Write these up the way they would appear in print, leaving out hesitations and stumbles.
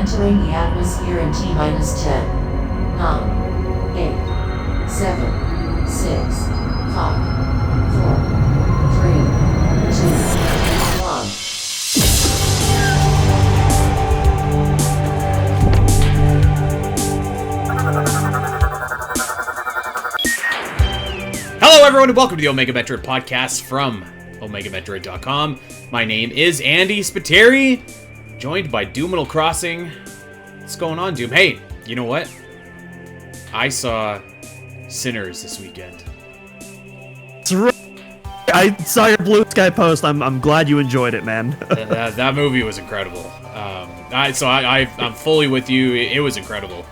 Entering the atmosphere in T-minus 10, 9, 8, 7, 6, 5, 4, 3, 2, 1. Hello everyone and welcome to the Omega Metroid podcast from OmegaMetroid.com. My name is Andy Spiteri, joined by Doominal Crossing. What's going on, Doom? Hey, you know what? I saw Sinners this weekend. That's right. I saw your Blue Sky post. I'm glad you enjoyed it, man. that movie was incredible. I'm fully with you. It was incredible.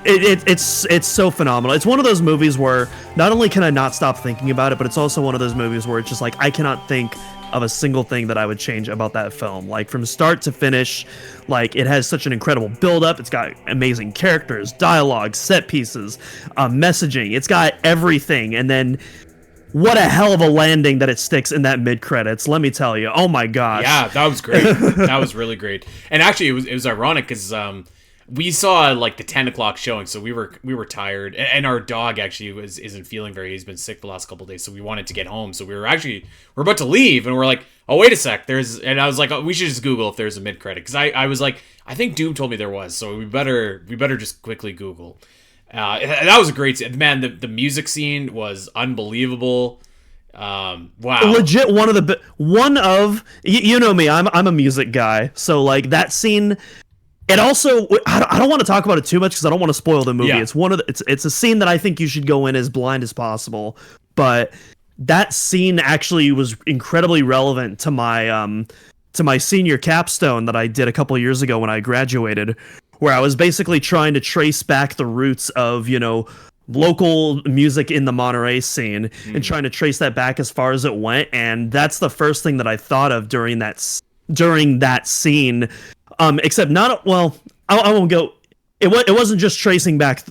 It's so phenomenal. It's one of those movies where not only can I not stop thinking about it, but it's also one of those movies where it's just like I cannot think of a single thing that I would change about that film. Like from start to finish, like it has such an incredible build-up. It's got amazing characters, dialogue, set pieces, messaging. It's got everything, and then what a hell of a landing that it sticks in that mid-credits. Let me tell you. Oh my gosh. Yeah, that was great. That was really great. And actually, it was ironic because we saw like the 10 o'clock showing, so we were tired, and our dog actually isn't feeling very. He's been sick the last couple of days, so we wanted to get home. So we're about to leave, and we're like, oh wait a sec, and I was like, oh, we should just Google if there's a mid credit, because I was like, I think Doom told me there was, so we better just quickly Google. That was a great scene. Man, the music scene was unbelievable. Wow, legit one of you know me, I'm a music guy, so like that scene. It also, I don't want to talk about it too much because I don't want to spoil the movie. Yeah. It's a scene that I think you should go in as blind as possible. But that scene actually was incredibly relevant to my senior capstone that I did a couple of years ago when I graduated, where I was basically trying to trace back the roots of, local music in the Monterey scene and trying to trace that back as far as it went. And that's the first thing that I thought of during that scene. Except not, well, I won't go. It wasn't just tracing back.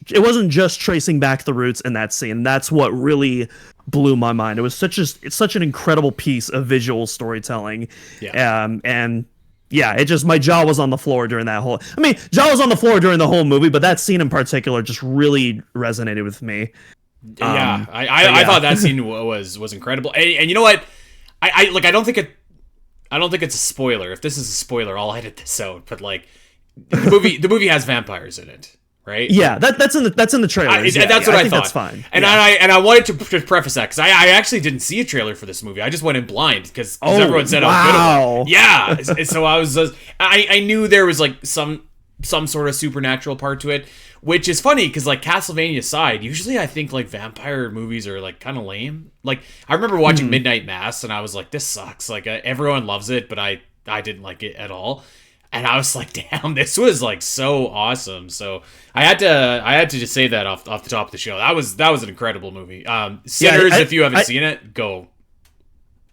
It wasn't just tracing back the roots in that scene. That's what really blew my mind. It was it's such an incredible piece of visual storytelling. Yeah. And yeah, my jaw was on the floor during that whole. I mean, jaw was on the floor during the whole movie, but that scene in particular just really resonated with me. Yeah, I thought that scene was incredible. And you know what? I don't think it's a spoiler. If this is a spoiler, I'll edit this out. But like, the movie has vampires in it, right? Yeah, that's in the trailer. That's what I thought. That's fine. And I wanted to preface that because I actually didn't see a trailer for this movie. I just went in blind because everyone said how good it was. Yeah, so I was I knew there was like some sort of supernatural part to it. Which is funny because, like, Castlevania aside, usually I think, like, vampire movies are, like, kind of lame. Like, I remember watching Midnight Mass, and I was like, this sucks. Like, everyone loves it, but I didn't like it at all. And I was like, damn, this was, like, so awesome. So I had to just say that off the top of the show. That was an incredible movie. Sinners, if you haven't seen it, go.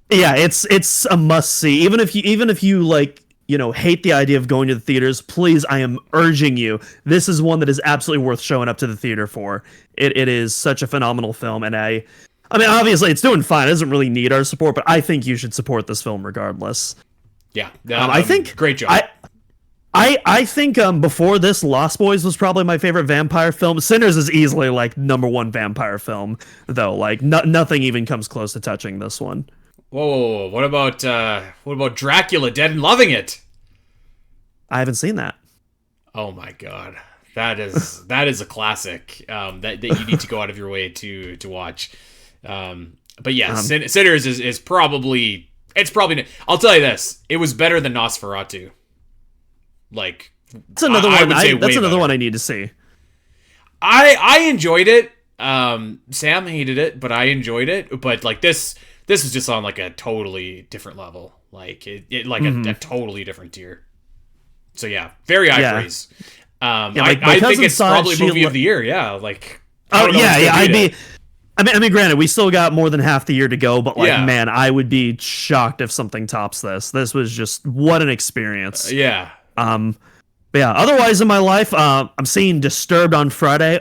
Yeah, it's a must-see. Even if you, like, hate the idea of going to the theaters, please, I am urging you. This is one that is absolutely worth showing up to the theater for. It is such a phenomenal film, and I mean, obviously, it's doing fine. It doesn't really need our support, but I think you should support this film regardless. Yeah, I think great job. I think before this, Lost Boys was probably my favorite vampire film. Sinners is easily like #1 vampire film, though. Like nothing even comes close to touching this one. Whoa. What about Dracula Dead and Loving It? I haven't seen that. Oh my god. That is a classic that you need to go out of your way to watch. But yeah, Sinners is probably I'll tell you this, it was better than Nosferatu. Like, that's another one. That's another one I need to see. I enjoyed it. Sam hated it, but I enjoyed it. But like this was just on like a totally different level. Like it like a totally different tier. So yeah, very high praise. I think it's probably movie of the year. Yeah, like. I mean, granted, we still got more than half the year to go, but like, man, I would be shocked if something tops this. This was just what an experience. Yeah. But yeah. Otherwise, in my life, I'm seeing Disturbed on Friday.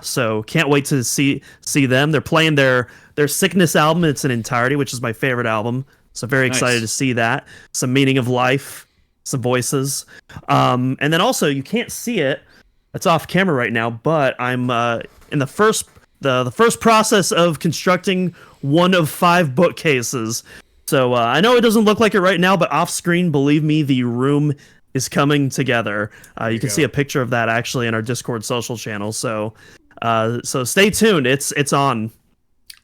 So can't wait to see them. They're playing their Sickness album in its entirety, which is my favorite album. So very excited to see that. Some Meaning of Life. some voices. And then also, you can't see it. It's off camera right now, but I'm in the first process of constructing one of 5 bookcases. So I know it doesn't look like it right now, but off screen, believe me, the room is coming together. You can see a picture of that actually in our Discord social channel. So stay tuned. It's on.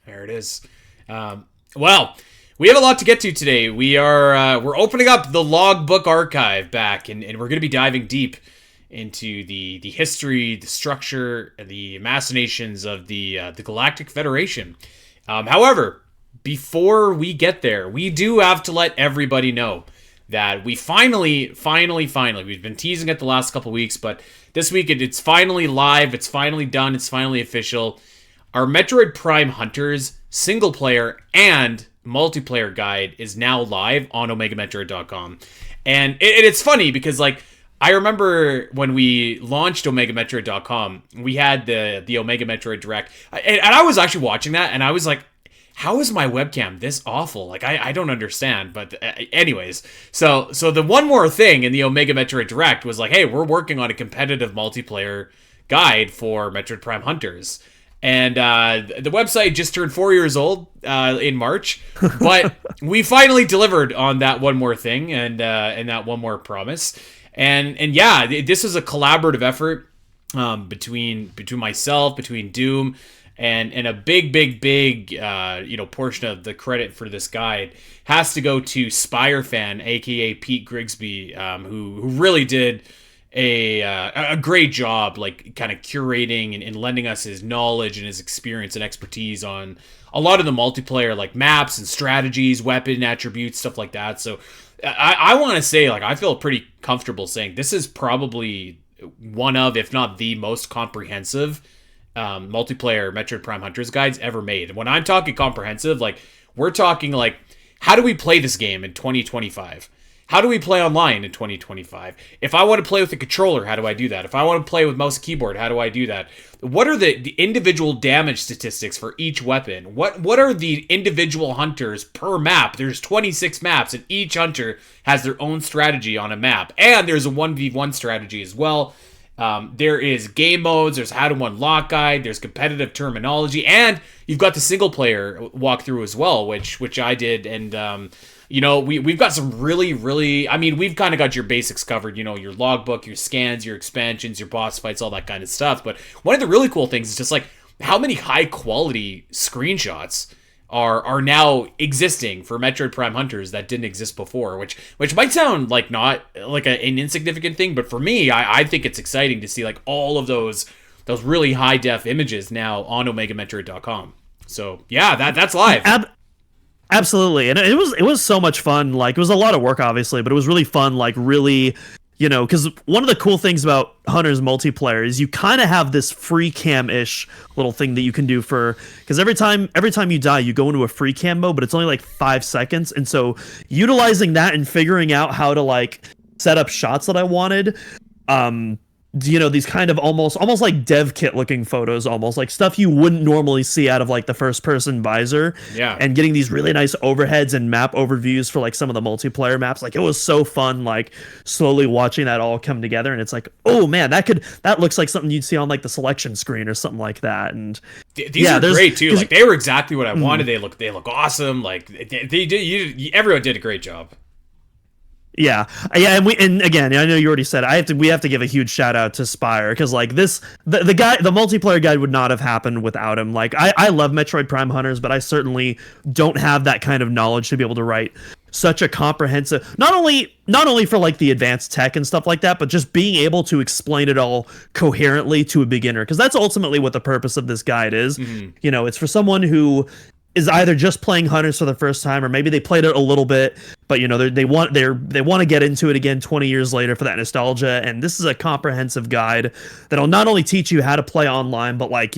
There it is. Well, we have a lot to get to today. We're opening up the Logbook Archive back, and we're going to be diving deep into the history, the structure, and the machinations of the Galactic Federation. However, before we get there, we do have to let everybody know that we finally, we've been teasing it the last couple weeks, but this week it's finally live, it's finally done, it's finally official. Our Metroid Prime Hunters single player and multiplayer guide is now live on OmegaMetroid.com. And it's funny because, like, I remember when we launched OmegaMetroid.com, we had the Omega Metroid Direct, and I was actually watching that, and I was like, how is my webcam this awful? Like, I don't understand. But anyways, so the one more thing in the Omega Metroid Direct was like, hey, we're working on a competitive multiplayer guide for Metroid Prime Hunters. And the website just turned 4 years old in March, but we finally delivered on that one more thing and that one more promise. And yeah, this is a collaborative effort between myself, between Doom, and a big portion of the credit for this guide has to go to Spirefan, aka Pete Grigsby, who really did a great job, like, kind of curating and lending us his knowledge and his experience and expertise on a lot of the multiplayer, like maps and strategies, weapon attributes, stuff like that. So I want to say, like, I feel pretty comfortable saying this is probably one of, if not the most comprehensive multiplayer Metroid Prime Hunters guides ever made. And when I'm talking comprehensive, like, we're talking like, how do we play this game in 2025? How do we play online in 2025? If I want to play with a controller, how do I do that? If I want to play with mouse and keyboard, how do I do that? What are the individual damage statistics for each weapon? What are the individual hunters per map? There's 26 maps, and each hunter has their own strategy on a map. And there's a 1v1 strategy as well. There is game modes, there's how to unlock guide, there's competitive terminology, and you've got the single player walkthrough as well, which I did, and we've got some really, I mean, we've kind of got your basics covered, your logbook, your scans, your expansions, your boss fights, all that kind of stuff. But one of the really cool things is just like how many high quality screenshots are now existing for Metroid Prime Hunters that didn't exist before, which might sound like not like an insignificant thing, but for me, I think it's exciting to see like all of those really high def images now on OmegaMetroid.com. So yeah, that's live. Absolutely, and it was so much fun. Like, it was a lot of work, obviously, but it was really fun. Like, really, because one of the cool things about Hunters multiplayer is you kind of have this free cam-ish little thing that you can do because every time you die, you go into a free cam mode, but it's only like 5 seconds, and so utilizing that and figuring out how to like set up shots that I wanted, these kind of almost like dev kit looking photos, almost like stuff you wouldn't normally see out of like the first person visor. Yeah. And getting these really nice overheads and map overviews for like some of the multiplayer maps. Like, it was so fun, like slowly watching that all come together. And it's like, oh man, that looks like something you'd see on like the selection screen or something like that. And these are great too. Like, they were exactly what I wanted. They look awesome. Like, they did. Everyone did a great job. Yeah, and again, I know you already said we have to give a huge shout out to Spire, because like the multiplayer guide would not have happened without him. Like, I love Metroid Prime Hunters, but I certainly don't have that kind of knowledge to be able to write such a comprehensive, not only for like the advanced tech and stuff like that, but just being able to explain it all coherently to a beginner, because that's ultimately what the purpose of this guide is. Mm-hmm. It's for someone who is either just playing Hunters for the first time, or maybe they played it a little bit, but they want to get into it again 20 years later for that nostalgia. And this is a comprehensive guide that'll not only teach you how to play online, but like,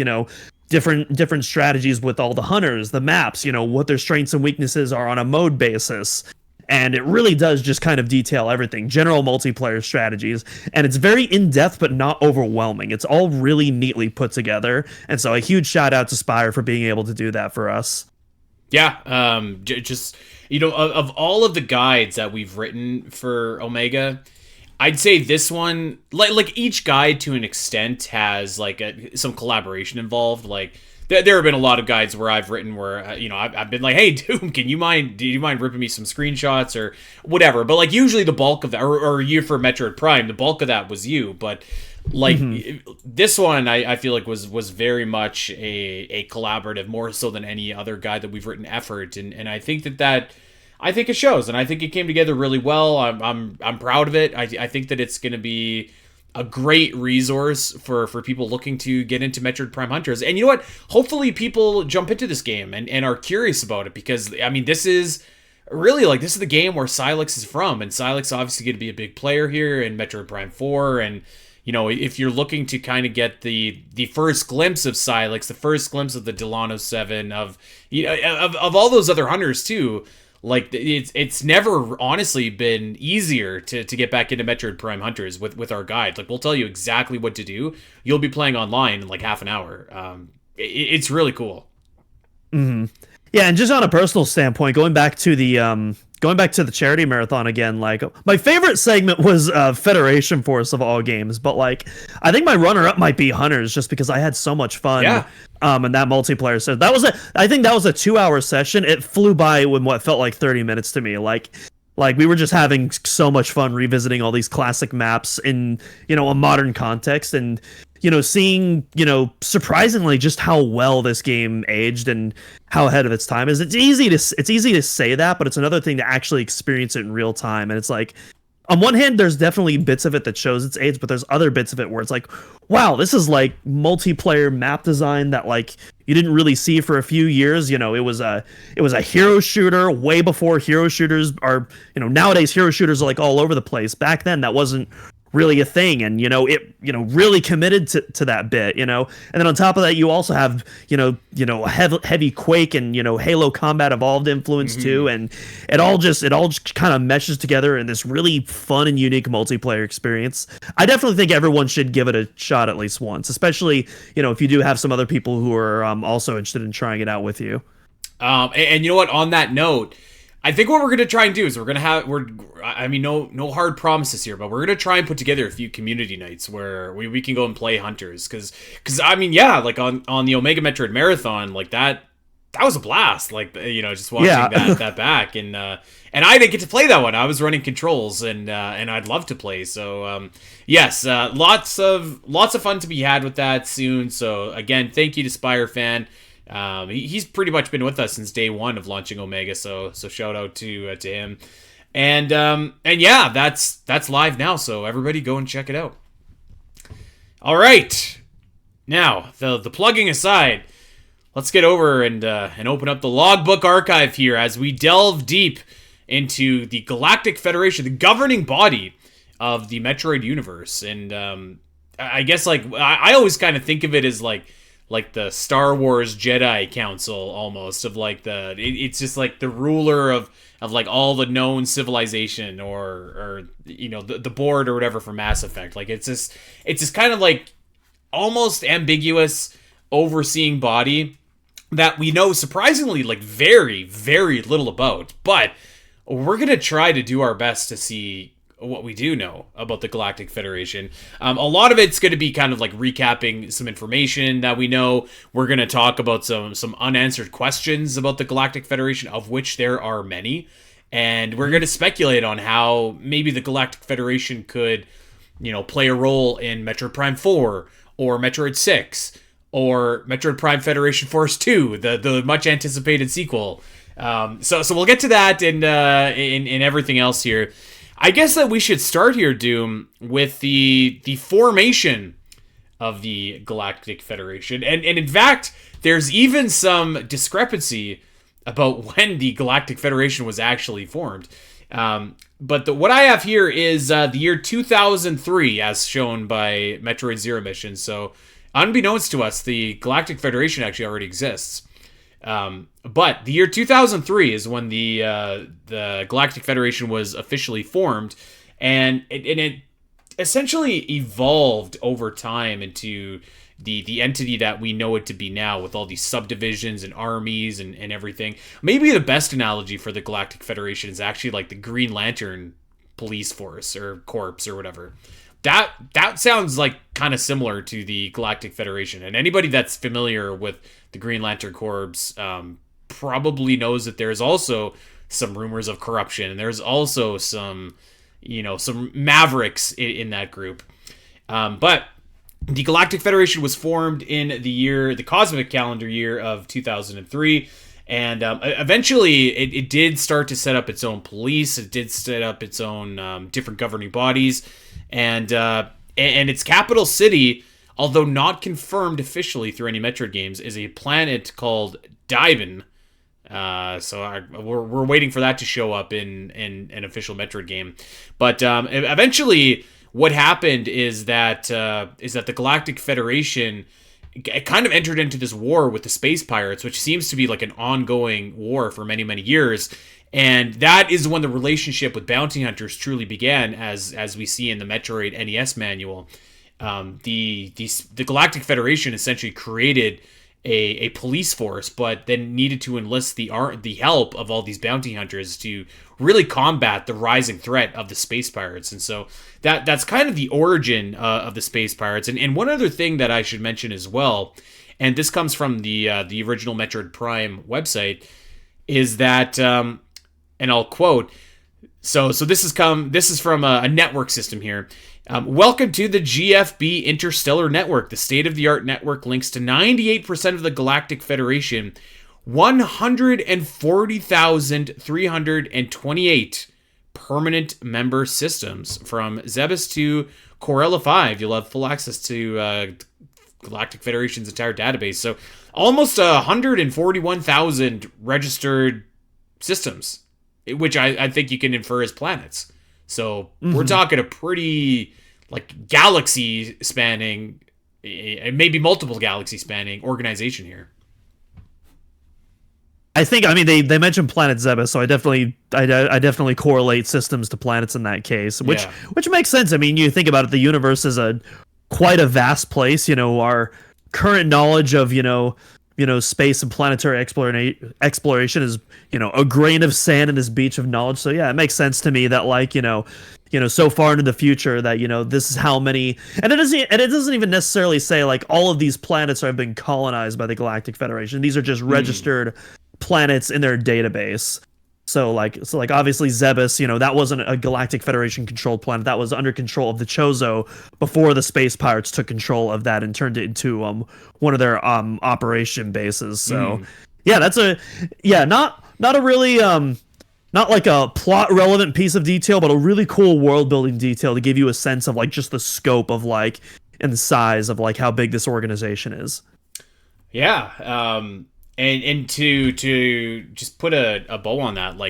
different strategies with all the hunters, the maps, what their strengths and weaknesses are on a mode basis. And it really does just kind of detail everything, general multiplayer strategies. And it's very in-depth, but not overwhelming. It's all really neatly put together. And so a huge shout out to Spire for being able to do that for us. Yeah, just of all of the guides that we've written for Omega, I'd say this one, like each guide to an extent has like some collaboration involved. Like there have been a lot of guides where I've written where I've been like, hey Doom, do you mind ripping me some screenshots or whatever? But like usually the bulk of that, or you for Metroid Prime, the bulk of that was you. But like this one, I feel like was very much a collaborative, more so than any other guide that we've written effort, and I think that I think it shows, and I think it came together really well. I'm proud of it. I think that it's going to be a great resource for people looking to get into Metroid Prime Hunters. And you know what? Hopefully people jump into this game and are curious about it, because I mean this is really like this is the game where Sylux is from, and Sylux obviously going to be a big player here in Metroid Prime 4, and if you're looking to kind of get the first glimpse of Sylux, the first glimpse of the Delano 7, of all those other hunters too, like it's never honestly been easier to get back into Metroid Prime Hunters with our guide. Like we'll tell you exactly what to do. You'll be playing online in like half an hour. It's really cool. Mm-hmm. Yeah, and just on a personal standpoint, going back to the charity marathon again, like my favorite segment was Federation Force of all games, but like I think my runner-up might be Hunters, just because I had so much fun. Yeah. In that multiplayer session. I think that was a 2-hour session. It flew by in what felt like 30 minutes to me. Like we were just having so much fun revisiting all these classic maps in a modern context, and seeing surprisingly just how well this game aged and how ahead of its time is. It's easy to say that, but it's another thing to actually experience it in real time. And it's like, on one hand, there's definitely bits of it that shows its age, but there's other bits of it where it's like, wow, this is like multiplayer map design that like you didn't really see for a few years. It was a hero shooter way before hero shooters are, nowadays hero shooters are like all over the place. Back then that wasn't really a thing, and it really committed to that bit, and then on top of that you also have a heavy Quake and Halo Combat Evolved influence too, and it all just kind of meshes together in this really fun and unique multiplayer experience. I definitely think everyone should give it a shot at least once, especially if you do have some other people who are also interested in trying it out with you. And you know what, on that note, I think what we're going to try and do is no hard promises here, but we're going to try and put together a few community nights where we can go and play Hunters. Cause I mean, yeah, like on the Omega Metroid Marathon, like that was a blast. Like, just watching that back, and I didn't get to play that one. I was running controls, and I'd love to play. So, yes, lots of fun to be had with that soon. So again, thank you to Spire Fan. He's pretty much been with us since day one of launching Omega, so shout out to him, and yeah, that's live now, so everybody go and check it out. All right, now the plugging aside, let's get over and open up the Logbook Archive here as we delve deep into the Galactic Federation, the governing body of the Metroid universe, and I guess like I always kind of think of it as like the Star Wars Jedi Council almost, of like it's just like the ruler of like all the known civilization, or the board or whatever for Mass Effect. Like it's just kind of like almost ambiguous overseeing body that we know surprisingly like very, very little about, but we're going to try to do our best to see what we do know about the Galactic Federation. A lot of it's going to be kind of like recapping some information that we know. We're going to talk about some unanswered questions about the Galactic Federation, of which there are many. And we're going to speculate on how maybe the Galactic Federation could, play a role in Metroid Prime 4 or Metroid 6 or Metroid Prime Federation Force 2, the much anticipated sequel. So we'll get to that and in everything else here. I guess that we should start here, Doom, with the formation of the Galactic Federation. And in fact, there's even some discrepancy about when the Galactic Federation was actually formed. But what I have here is the year 2003, as shown by Metroid Zero Mission. So, unbeknownst to us, the Galactic Federation actually already exists. But the year 2003 is when the Galactic Federation was officially formed, and it essentially evolved over time into the entity that we know it to be now, with all these subdivisions and armies and everything. Maybe the best analogy for the Galactic Federation is actually like the Green Lantern police force or corps or whatever. That sounds like kind of similar to the Galactic Federation. And anybody that's familiar with the Green Lantern Corps probably knows that there's also some rumors of corruption, and there's also some mavericks in that group. But the Galactic Federation was formed in the cosmic calendar year of 2003. And eventually, it did start to set up its own police. It did set up its own different governing bodies, and its capital city, although not confirmed officially through any Metroid games, is a planet called Dibin. So we're waiting for that to show up in an official Metroid game. But eventually, what happened is that the Galactic Federation kind of entered into this war with the space pirates, which seems to be like an ongoing war for many, many years. And that is when the relationship with bounty hunters truly began, as we see in the Metroid NES manual. The Galactic Federation essentially created a police force, but then needed to enlist the help of all these bounty hunters to really combat the rising threat of the space pirates. And so that's kind of the origin of the space pirates. And one other thing that I should mention as well, and this comes from the original Metroid Prime website, is that and I'll quote. So this is from a network system here. Welcome to the GFB Interstellar Network. The state-of-the-art network links to 98% of the Galactic Federation, 140,328 permanent member systems, from Zebes to Corella 5. You'll have full access to Galactic Federation's entire database. So almost 141,000 registered systems, which I think you can infer as planets. So we're talking a pretty galaxy spanning, maybe multiple galaxy spanning organization here. I mean they mentioned planet Zebes, so I definitely correlate systems to planets in that case, which makes sense. I mean, you think about it, the universe is quite a vast place. Our current knowledge of space and planetary exploration is a grain of sand in this beach of knowledge. So yeah, it makes sense to me that so far into the future that this is how many, and it doesn't even necessarily say all of these planets have been colonized by the Galactic Federation. These are just registered planets in their database. So obviously Zebes, that wasn't a Galactic Federation controlled planet. That was under control of the Chozo before the space pirates took control of that and turned it into one of their operation bases. So yeah, that's not a really not like a plot relevant piece of detail, but a really cool world building detail to give you a sense of just the scope of and the size of how big this organization is. Yeah. And to just put a bow on that,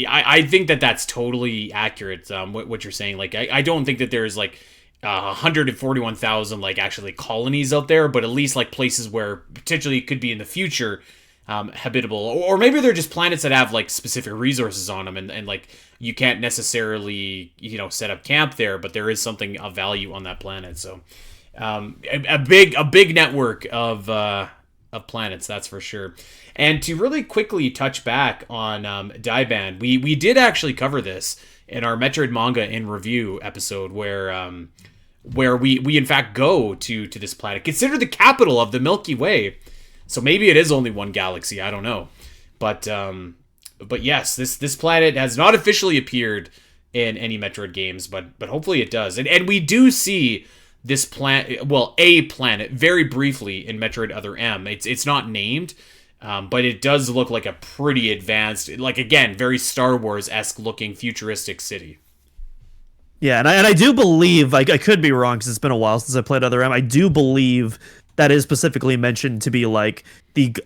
I think that's totally accurate. What you're saying, I don't think that there's 141,000 actually colonies out there, but at least places where potentially it could be in the future habitable, or maybe they're just planets that have specific resources on them, and you can't necessarily set up camp there, but there is something of value on that planet. So a big network of planets, that's for sure. And to really quickly touch back on Daiban, we did actually cover this in our Metroid manga in review episode, where we in fact go to this planet, considered the capital of the Milky Way. So maybe it is only one galaxy, I don't know. But yes, this planet has not officially appeared in any Metroid games, but hopefully it does. And we do see this planet, a planet, very briefly in Metroid Other M. It's not named, but it does look like a pretty advanced, again, very Star Wars-esque looking futuristic city. Yeah, and I do believe, I could be wrong because it's been a while since I played Other M. I do believe that is specifically mentioned to be or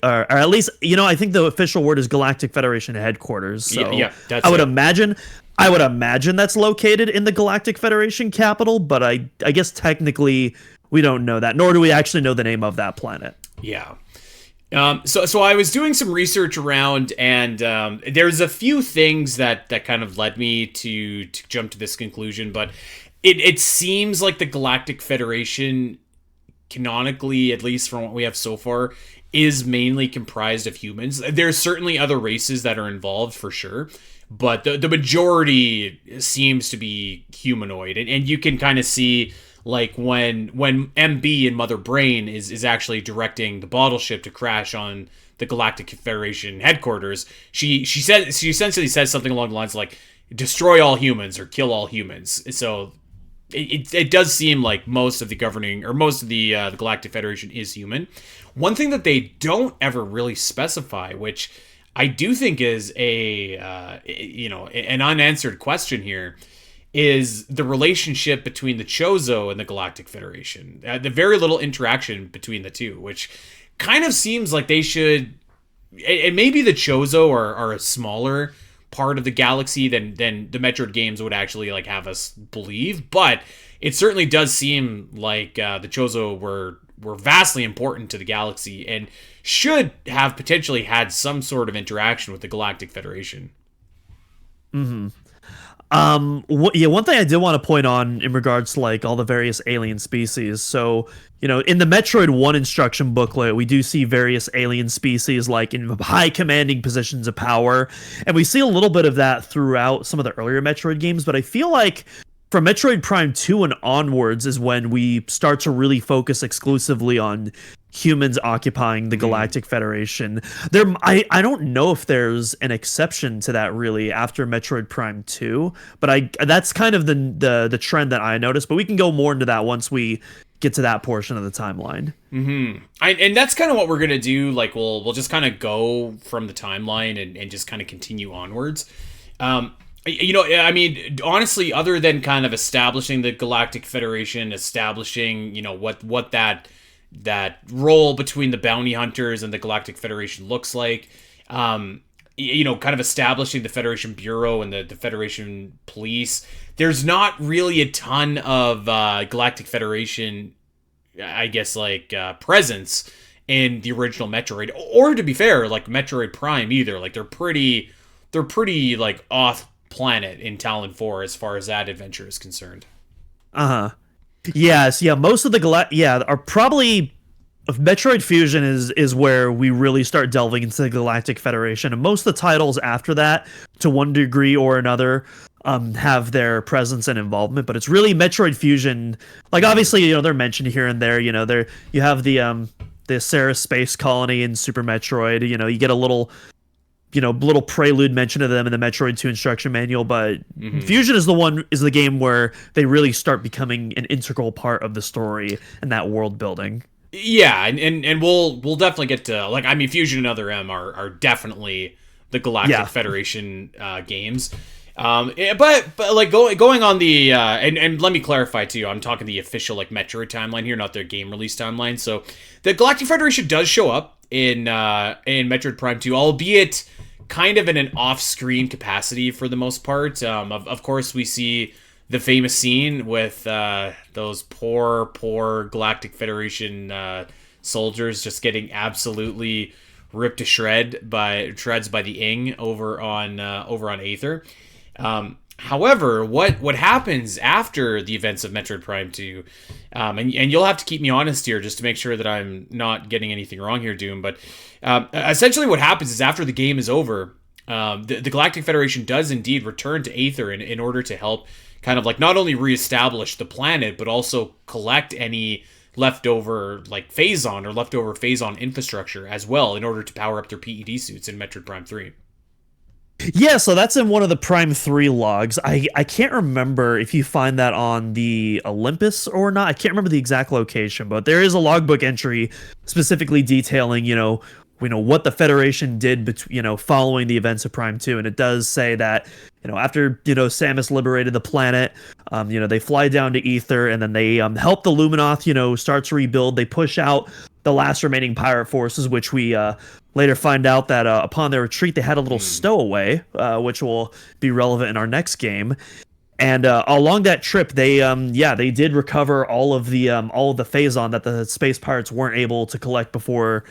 at least, I think the official word is Galactic Federation headquarters. So yeah, that's I would imagine that's located in the Galactic Federation capital, but I guess technically we don't know that, nor do we actually know the name of that planet. Yeah. So I was doing some research around, and there's a few things that kind of led me to jump to this conclusion, but it seems like the Galactic Federation canonically, at least from what we have so far, is mainly comprised of humans. There's certainly other races that are involved for sure, but the majority seems to be humanoid, and you can kind of see like when MB and Mother Brain is actually directing the bottle ship to crash on the Galactic Federation headquarters. She essentially says something along the lines like destroy all humans or kill all humans. So it does seem like most of the governing, or most of the Galactic Federation is human. One thing that they don't ever really specify, which I do think is an unanswered question here, is the relationship between the Chozo and the Galactic Federation. The very little interaction between the two, which kind of seems like they should. And maybe the Chozo are a smaller part of the galaxy than the Metroid games would actually like have us believe, but it certainly does seem like the Chozo were vastly important to the galaxy and should have potentially had some sort of interaction with the Galactic Federation. Mm-hmm. One thing I did want to point on in regards to like all the various alien species. So, in the Metroid 1 instruction booklet, we do see various alien species like in high commanding positions of power. And we see a little bit of that throughout some of the earlier Metroid games, but I feel like from Metroid Prime 2 and onwards is when we start to really focus exclusively on humans occupying the Galactic Federation. I don't know if there's an exception to that really after Metroid Prime 2, but that's kind of the trend that I noticed. But we can go more into that once we get to that portion of the timeline. Mm-hmm. And that's kind of what we're gonna do. Like we'll just kind of go from the timeline and just kind of continue onwards. I mean, honestly, other than kind of establishing the Galactic Federation, establishing, what that role between the bounty hunters and the Galactic Federation looks like, kind of establishing the Federation Bureau and the Federation Police, there's not really a ton of Galactic Federation, I guess, like, presence in the original Metroid. Or, to be fair, like, Metroid Prime either. Like, they're pretty, like, off planet in Talon 4 as far as that adventure is concerned. Yes, yeah, most of the are probably Metroid Fusion is where we really start delving into the Galactic Federation, and most of the titles after that, to one degree or another, have their presence and involvement. But it's really Metroid Fusion. Like obviously, they're mentioned here and there. You have the Ceres space colony in Super Metroid. You get a little prelude mention of them in the Metroid 2 instruction manual, but Fusion is the game where they really start becoming an integral part of the story and that world building. Yeah, and we'll definitely get to, like, I mean, Fusion and Other M are definitely the Galactic Federation games. But like going on the and let me clarify too, I'm talking the official like Metroid timeline here, not their game release timeline. So the Galactic Federation does show up in Metroid Prime 2, albeit kind of in an off-screen capacity for the most part. Of course, we see the famous scene with those poor Galactic Federation soldiers just getting absolutely ripped to shreds by the Ing over on Aether. However, what happens after the events of Metroid Prime 2, and you'll have to keep me honest here just to make sure that I'm not getting anything wrong here, Doom, but essentially what happens is after the game is over, the Galactic Federation does indeed return to Aether in order to help kind of like not only reestablish the planet, but also collect any leftover like Phazon or leftover Phazon infrastructure as well in order to power up their PED suits in Metroid Prime 3. Yeah, so that's in one of the Prime 3 logs. I can't remember if you find that on the Olympus or not. I can't remember the exact location, but there is a logbook entry specifically detailing, what the Federation did, following the events of Prime 2. And it does say that, after, Samus liberated the planet, they fly down to Aether, and then they help the Luminoth, start to rebuild. They push out the last remaining pirate forces, which we later find out that upon their retreat, they had a little stowaway, which will be relevant in our next game. And along that trip, they did recover all of the Phazon that the space pirates weren't able to collect before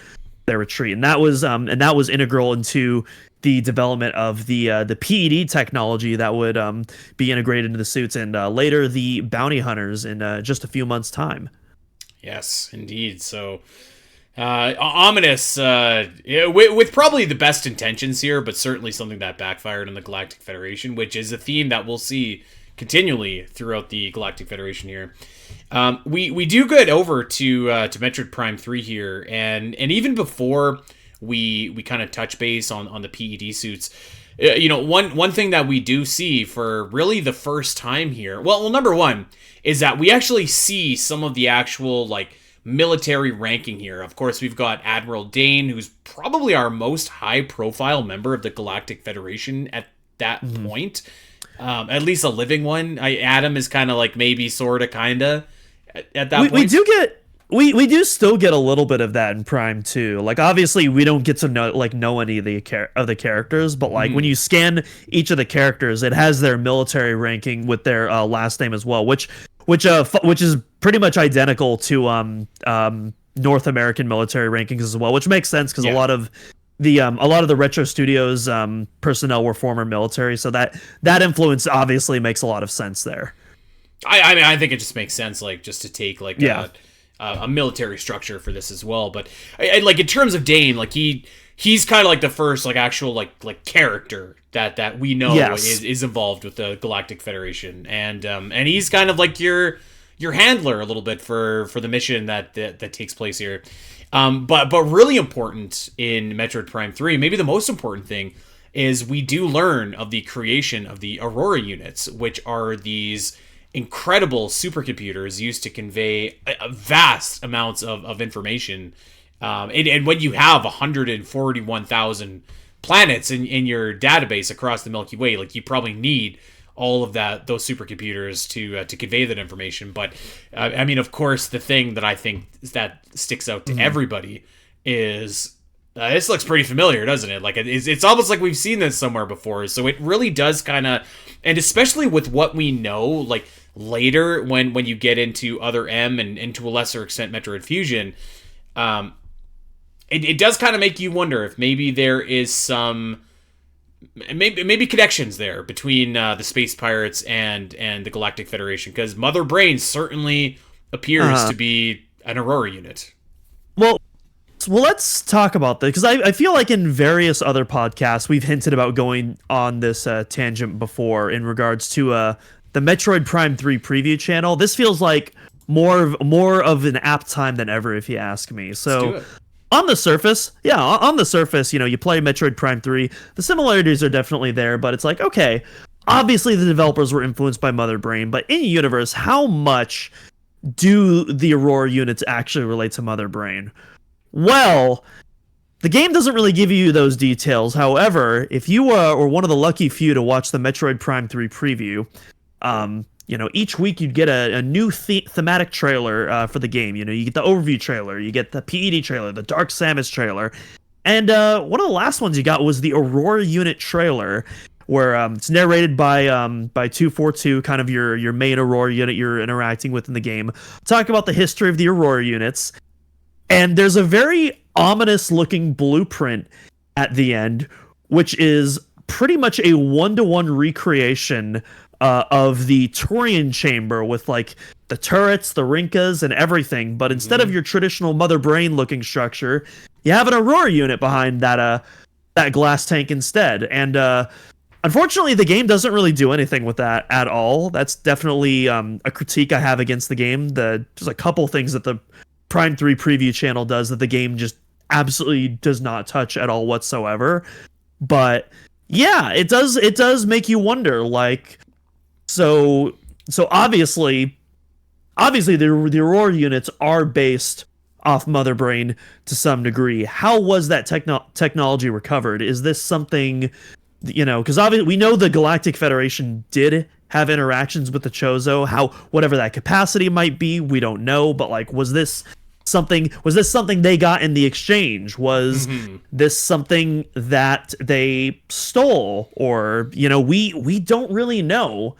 their retreat, and that was integral into the development of the PED technology that would be integrated into the suits, and later the bounty hunters in just a few months' time. Yes, indeed. So, ominous, with probably the best intentions here, but certainly something that backfired on the Galactic Federation, which is a theme that we'll see continually throughout the Galactic Federation here. We do get over to Metroid Prime 3 here, and even before we kind of touch base on the PED suits, one thing that we do see for really the first time here, well, number one is that we actually see some of the actual like military ranking here. Of course, we've got Admiral Dane, who's probably our most high-profile member of the Galactic Federation at that point. At least a living one. Adam is kind of like maybe, sort of, kind of at that point. We do still get a little bit of that in Prime 2. Like, obviously, we don't get to know any of the characters, but like when you scan each of the characters, it has their military ranking with their last name as well, which is pretty much identical to North American military rankings as well, which makes sense because a lot of the Retro Studios personnel were former military, so that influence obviously makes a lot of sense there. I mean, I think it just makes sense, like, just to take like a military structure for this as well. But I like in terms of Dane, like he's kind of like the first like actual like character that we know is involved with the Galactic Federation, and he's kind of like your handler a little bit for the mission that takes place here. But really important in Metroid Prime 3, maybe the most important thing, is we do learn of the creation of the Aurora units, which are these incredible supercomputers used to convey vast amounts of information. And when you have 141,000 planets in your database across the Milky Way, like, you probably need all of those supercomputers to convey that information. But I mean, of course, the thing that I think that sticks out to everybody is this looks pretty familiar, doesn't it? Like, it's almost like we've seen this somewhere before. So it really does kind of, and especially with what we know, like later when you get into other M and to a lesser extent Metroid Fusion, it does kind of make you wonder if maybe there is some maybe connections there between the Space Pirates and the Galactic Federation, because Mother Brain certainly appears to be an Aurora unit. Well, let's talk about this, because I feel like in various other podcasts we've hinted about going on this tangent before in regards to the Metroid Prime 3 preview channel. This feels like more of an apt time than ever, if you ask me. So on the surface, you play Metroid Prime 3, the similarities are definitely there, but it's like, okay, obviously the developers were influenced by Mother Brain, but in universe, how much do the Aurora units actually relate to Mother Brain? Well, the game doesn't really give you those details. However, if you were one of the lucky few to watch the Metroid Prime 3 preview, each week you'd get a new thematic trailer for the game. You get the overview trailer, you get the PED trailer, the Dark Samus trailer, and one of the last ones you got was the Aurora unit trailer, where it's narrated by 242, kind of your main Aurora unit you're interacting with in the game, talking about the history of the Aurora units. And there's a very ominous looking blueprint at the end, which is pretty much a 1-to-1 recreation of the Turian chamber, with like the turrets, the Rinkas, and everything. But instead of your traditional Mother Brain looking structure, you have an Aurora unit behind that glass tank instead. And unfortunately, the game doesn't really do anything with that at all. That's definitely a critique I have against the game. There's a couple things that the Prime 3 preview channel does that the game just absolutely does not touch at all whatsoever. But yeah, it does make you wonder, like, so obviously the Aurora units are based off Mother Brain to some degree. How was that technology recovered? Is this something, because obviously we know the Galactic Federation did have interactions with the Chozo. Whatever that capacity might be, we don't know. But like, was this something they got in the exchange? Was this something that they stole? Or we don't really know.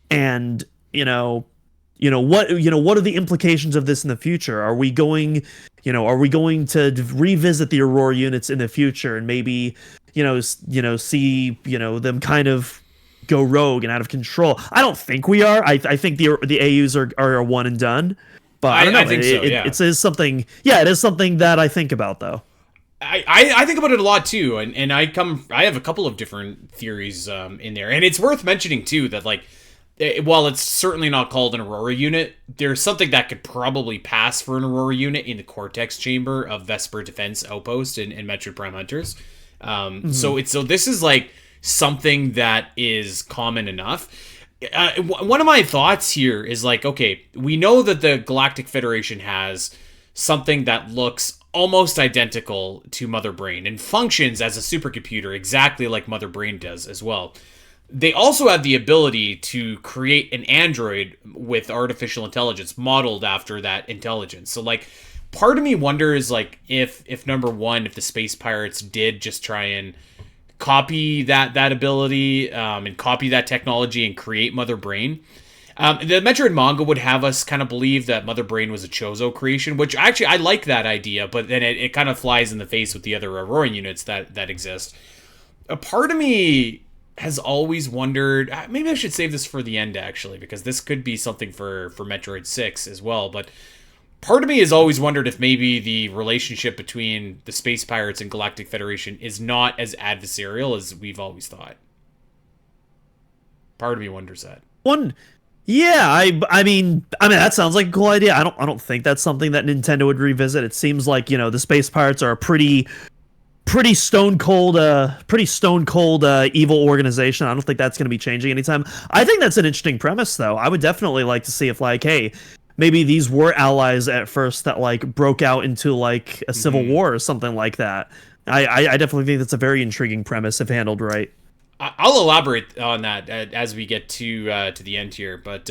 And what are the implications of this in the future? Are we going to revisit the Aurora units in the future and maybe see them kind of go rogue and out of control? I don't think we are. I think the AUs are a one and done. But I don't know. I think so, yeah. It is something. Yeah, it is something that I think about though. I think about it a lot too, and I have a couple of different theories in there, and it's worth mentioning too that like, while it's certainly not called an Aurora unit, there's something that could probably pass for an Aurora unit in the Cortex chamber of Vesper Defense Outpost in Metroid Prime Hunters. So this is like something that is common enough. One of my thoughts here is like, okay, we know that the Galactic Federation has something that looks almost identical to Mother Brain and functions as a supercomputer exactly like Mother Brain does as well. They also have the ability to create an android with artificial intelligence modeled after that intelligence. So like, part of me wonders like if number one, if the Space Pirates did just try and copy that ability and copy that technology and create Mother Brain. The Metroid manga would have us kind of believe that Mother Brain was a Chozo creation, which actually I like that idea, but then it kind of flies in the face with the other Aurora units that exist. A part of me has always wondered, maybe I should save this for the end actually, because this could be something for Metroid 6 as well, but part of me has always wondered if maybe the relationship between the Space Pirates and Galactic Federation is not as adversarial as we've always thought. Part of me wonders that. Yeah, I mean that sounds like a cool idea. I don't think that's something that Nintendo would revisit. It seems like, you know, the Space Pirates are a pretty stone cold evil organization. I don't think that's going to be changing anytime. I think that's an interesting premise though. I would definitely like to see if like, hey, maybe these were allies at first that like broke out into like a civil war or something like that. I definitely think that's a very intriguing premise if handled right. I'll elaborate on that as we get to the end here, but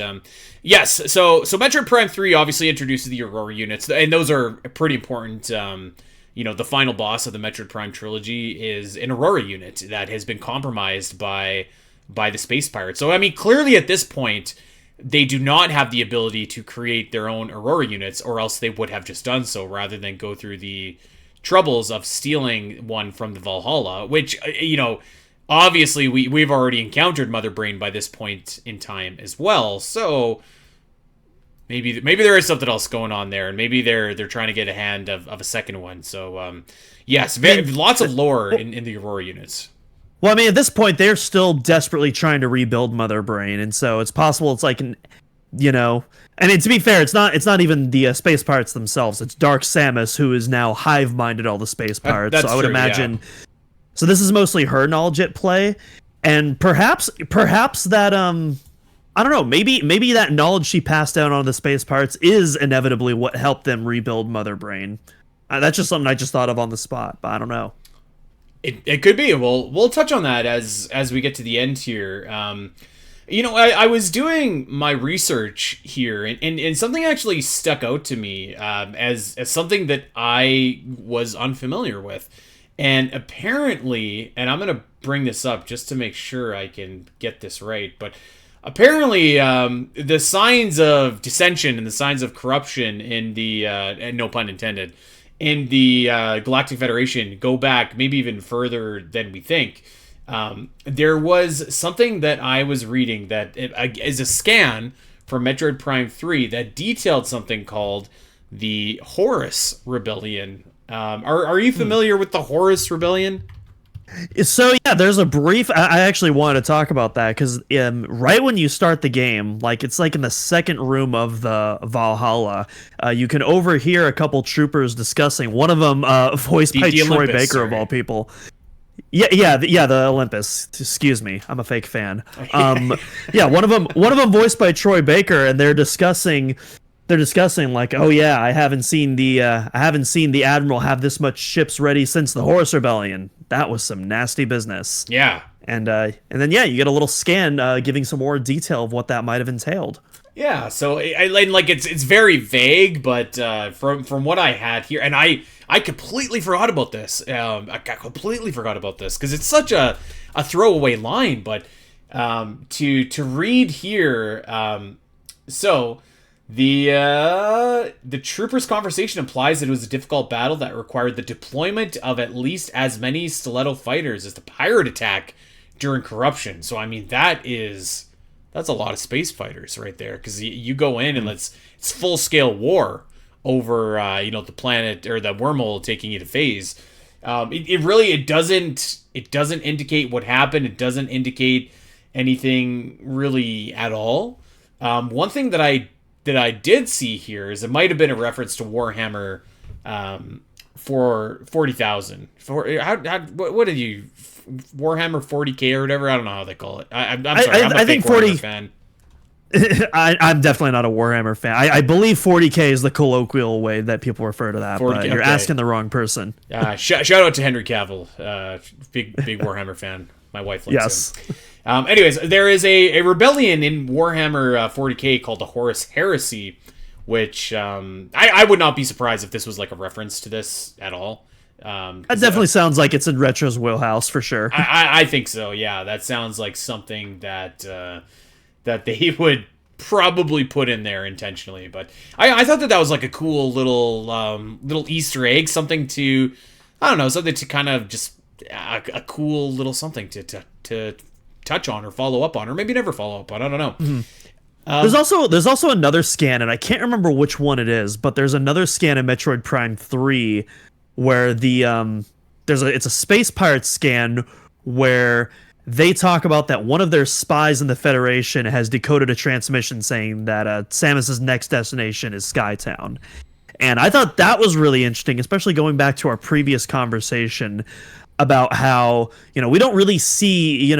yes. So Metroid Prime 3 obviously introduces the Aurora units, and those are pretty important. You know, the final boss of the Metroid Prime trilogy is an Aurora unit that has been compromised by the Space Pirates. So I mean, clearly at this point, they do not have the ability to create their own Aurora units, or else they would have just done so rather than go through the troubles of stealing one from the Valhalla, which, you know, obviously we've already encountered Mother Brain by this point in time as well. So maybe there is something else going on there, and maybe they're trying to get a hand of a second one. So yes, lots of lore in the Aurora units. Well, I mean, at this point, they're still desperately trying to rebuild Mother Brain, and so it's possible it's like you know, I mean, to be fair, it's not even the Space Pirates themselves. It's Dark Samus who is now hive-minded all the Space Pirates. That's so I would true, imagine. Yeah. So this is mostly her knowledge at play, and perhaps that I don't know, maybe that knowledge she passed down on the Space Pirates is inevitably what helped them rebuild Mother Brain. That's just something I just thought of on the spot, but I don't know. It could be. We'll touch on that as we get to the end here. You know, I was doing my research here, and something actually stuck out to me as something that I was unfamiliar with. And apparently, and I'm going to bring this up just to make sure I can get this right, but apparently the signs of dissension and the signs of corruption in the, and no pun intended, in the Galactic Federation go back maybe even further than we think. There was something that I was reading that is a scan from Metroid Prime 3 that detailed something called the Horus Rebellion. Are you familiar with the Horus Rebellion? So yeah, there's a brief. I actually wanted to talk about that because right when you start the game, like it's like in the second room of the Valhalla, you can overhear a couple troopers discussing. One of them, voiced by Troy Olympus, Baker sorry. of all people. Yeah, the Olympus. Excuse me, I'm a fake fan. Yeah, one of them voiced by Troy Baker, and they're discussing like, oh yeah, I haven't seen the Admiral have this much ships ready since the Horus Rebellion. That was some nasty business. Yeah. And then yeah, you get a little scan giving some more detail of what that might have entailed. Yeah, so it's very vague, but from what I had here, and I completely forgot about this. I completely forgot about this because it's such a throwaway line. But to read here, so the troopers' conversation implies that it was a difficult battle that required the deployment of at least as many stiletto fighters as the pirate attack during corruption. So I mean that's that's a lot of space fighters right there, because you go in and it's full scale war over the planet or the wormhole taking you to phase. It doesn't indicate what happened. It doesn't indicate anything really at all. One thing that I did see here is it might have been a reference to Warhammer for 40,000. What did you Warhammer 40K or whatever? I don't know how they call it. I'm sorry. I'm a big Warhammer fan. I'm definitely not a Warhammer fan. I believe 40K is the colloquial way that people refer to that, but you're asking the wrong person. Shout out to Henry Cavill, big Warhammer fan. My wife likes him. Anyways, there is a rebellion in Warhammer 40K called the Horus Heresy, which I would not be surprised if this was like a reference to this at all. That definitely sounds like it's in Retro's wheelhouse for sure. I think so. Yeah, that sounds like something that they would probably put in there intentionally. But I thought that was like a cool little Easter egg, something to kind of just a cool little something to touch on or follow up on, or maybe never follow up on. I don't know. Mm-hmm. There's also another scan, and I can't remember which one it is, but there's another scan in Metroid Prime 3 where it's a space pirate scan where they talk about that one of their spies in the Federation has decoded a transmission saying that Samus's next destination is Skytown. And I thought that was really interesting, especially going back to our previous conversation about how, we don't really see,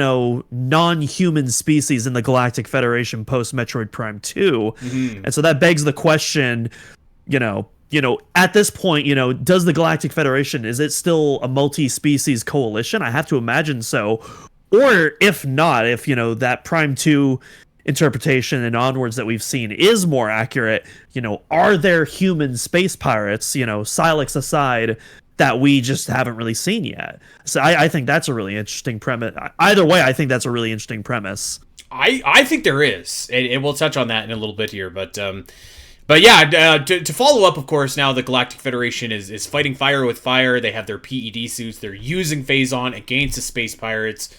non-human species in the Galactic Federation post Metroid Prime 2. Mm-hmm. And so that begs the question, at this point, does the Galactic Federation, is it still a multi-species coalition? I have to imagine so. Or if not, if, that Prime 2 interpretation and onwards that we've seen is more accurate, are there human space pirates, Sylux aside, that we just haven't really seen yet? So I think that's a really interesting premise. Either way, I think that's a really interesting premise. I think there is, and we'll touch on that in a little bit here, but yeah, to follow up, of course, now the Galactic Federation is fighting fire with fire. They have their PED suits. They're using Phazon against the space pirates.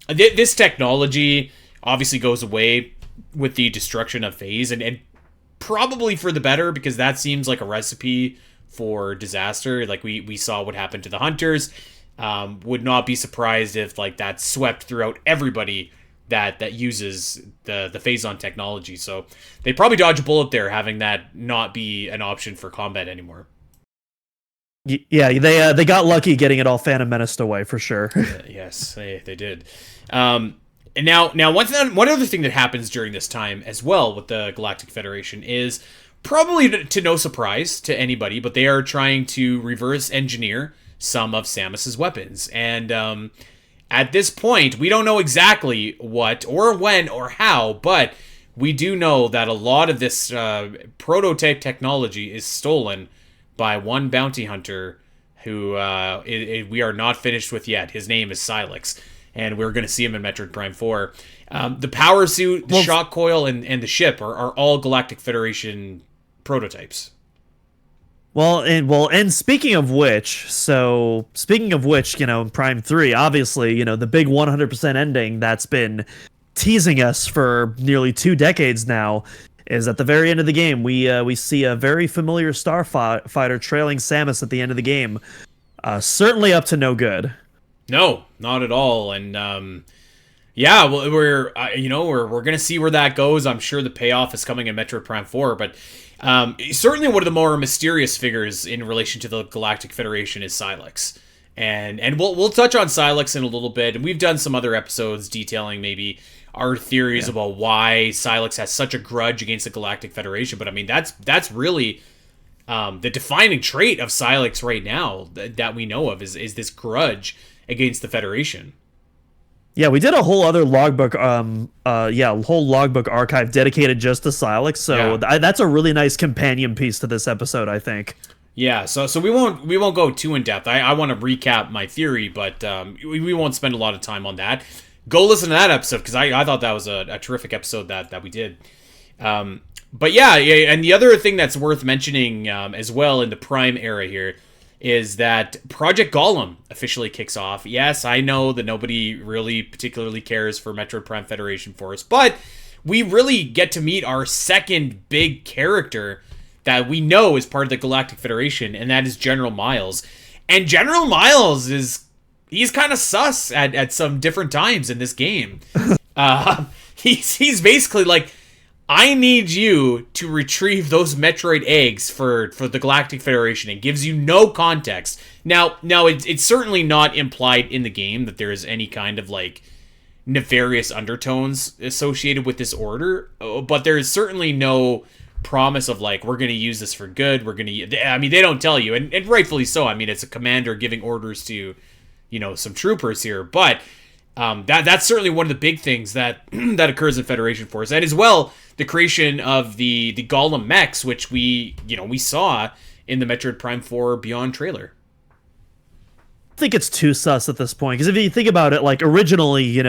This technology obviously goes away with the destruction of Phase, and probably for the better, because that seems like a recipe for disaster. Like we saw what happened to the Hunters. Would not be surprised if like that swept throughout everybody that uses the Phazon technology. So they probably dodge a bullet there, having that not be an option for combat anymore. Yeah, they got lucky getting it all Phantom Menaced away for sure. Yes, they did. And now one other thing that happens during this time as well with the Galactic Federation is, probably to no surprise to anybody, but they are trying to reverse engineer some of Samus's weapons. And at this point, we don't know exactly what or when or how, but we do know that a lot of this prototype technology is stolen by one bounty hunter who we are not finished with yet. His name is Sylux, and we're going to see him in Metroid Prime 4. The power suit, the shock coil, and the ship are all Galactic Federation prototypes. And speaking of which, in Prime 3, obviously, the big 100% ending that's been teasing us for nearly 2 decades now is at the very end of the game. We see a very familiar starfighter trailing Samus at the end of the game. Certainly up to no good. No, not at all. And yeah, well, we're gonna see where that goes. I'm sure the payoff is coming in Metroid Prime 4, but certainly one of the more mysterious figures in relation to the Galactic Federation is Sylux. And we'll touch on Sylux in a little bit, and we've done some other episodes detailing maybe our theories about why Sylux has such a grudge against the Galactic Federation. But I mean, that's really the defining trait of Sylux right now that we know of is this grudge against the Federation. Yeah, we did a whole other logbook, whole logbook archive dedicated just to Sylux. So that's a really nice companion piece to this episode, I think. Yeah, so we won't go too in depth. I want to recap my theory, but we won't spend a lot of time on that. Go listen to that episode, because I thought that was a terrific episode that we did. But yeah, and the other thing that's worth mentioning as well in the Prime era here is that Project Golem officially kicks off. Yes, I know that nobody really particularly cares for Metroid Prime Federation Force, but we really get to meet our second big character that we know is part of the Galactic Federation, and that is General Miles. And General Miles he's kind of sus at some different times in this game. He's basically like, I need you to retrieve those Metroid eggs for the Galactic Federation, and gives you no context. Now it's certainly not implied in the game that there is any kind of like nefarious undertones associated with this order, but there is certainly no promise of like, we're going to use this for good. I mean, they don't tell you, and rightfully so. I mean, it's a commander giving orders to, some troopers here, but that's certainly one of the big things that that occurs in Federation Force, and as well the creation of the Golem mechs, which we saw in the Metroid Prime 4 Beyond trailer. I think it's too sus at this point, because if you think about it, like originally,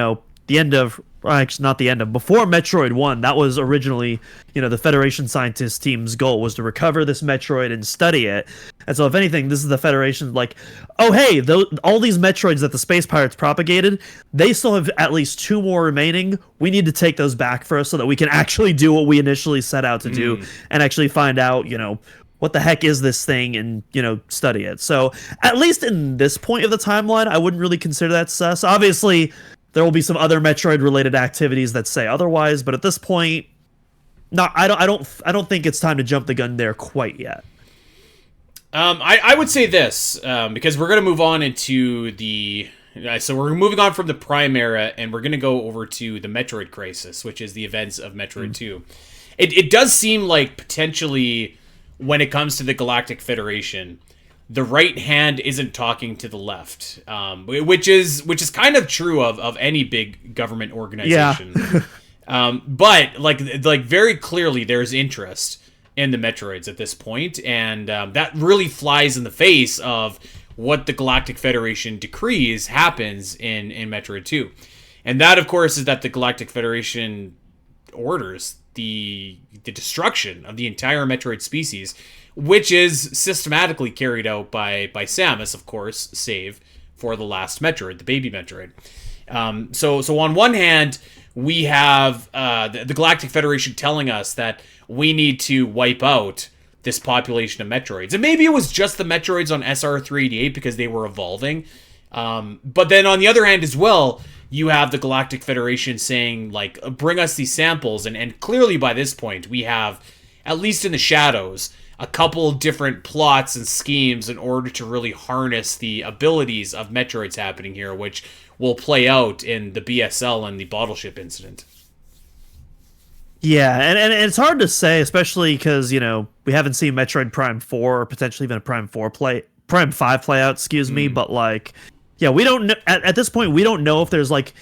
the end of, actually not the end of, before Metroid 1, that was originally, the Federation scientist team's goal was to recover this Metroid and study it. And so if anything, this is the Federation like, oh hey, all these Metroids that the Space Pirates propagated, they still have at least 2 more remaining. We need to take those back first so that we can actually do what we initially set out to do, and actually find out, what the heck is this thing, and, study it. So at least in this point of the timeline, I wouldn't really consider that sus. Obviously, there will be some other Metroid-related activities that say otherwise, but at this point, no, I don't think it's time to jump the gun there quite yet. I would say this, because we're going to move on into so we're moving on from the Prime era, and we're going to go over to the Metroid Crisis, which is the events of Metroid 2. It does seem like potentially, when it comes to the Galactic Federation, the right hand isn't talking to the left, which is kind of true of any big government organization. Yeah. But like very clearly, there's interest in the Metroids at this point, and that really flies in the face of what the Galactic Federation decrees happens in Metroid 2. And that, of course, is that the Galactic Federation orders the destruction of the entire Metroid species, which is systematically carried out by Samus, of course, save for the last Metroid, the baby Metroid. So on one hand, we have the Galactic Federation telling us that we need to wipe out this population of Metroids. And maybe it was just the Metroids on SR-388 because they were evolving. But then on the other hand as well, you have the Galactic Federation saying, like, bring us these samples. And clearly by this point, we have, at least in the shadows, a couple different plots and schemes in order to really harness the abilities of Metroids happening here, which will play out in the BSL and the Bottleship Incident. Yeah, and it's hard to say, especially because, we haven't seen Metroid Prime 4 or potentially even a Prime 5 play out, excuse me, but like, yeah, we don't know, at this point, we don't know if there's like,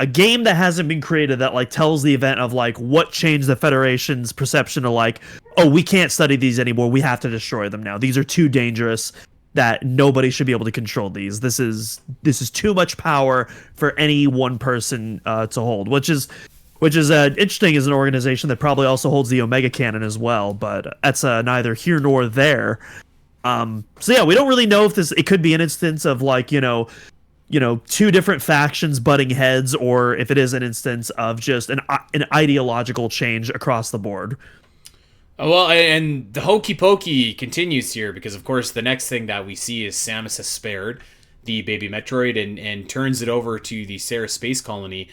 a game that hasn't been created that like tells the event of like what changed the Federation's perception of like, oh, we can't study these anymore, we have to destroy them now. These are too dangerous that nobody should be able to control these. This is too much power for any one person to hold, which is interesting as an organization that probably also holds the Omega Cannon as well, but that's neither here nor there. So yeah, we don't really know if it could be an instance of like, two different factions butting heads, or if it is an instance of just an ideological change across the board. Well, and the hokey pokey continues here, because of course the next thing that we see is Samus has spared the baby Metroid and turns it over to the Sarah Space Colony.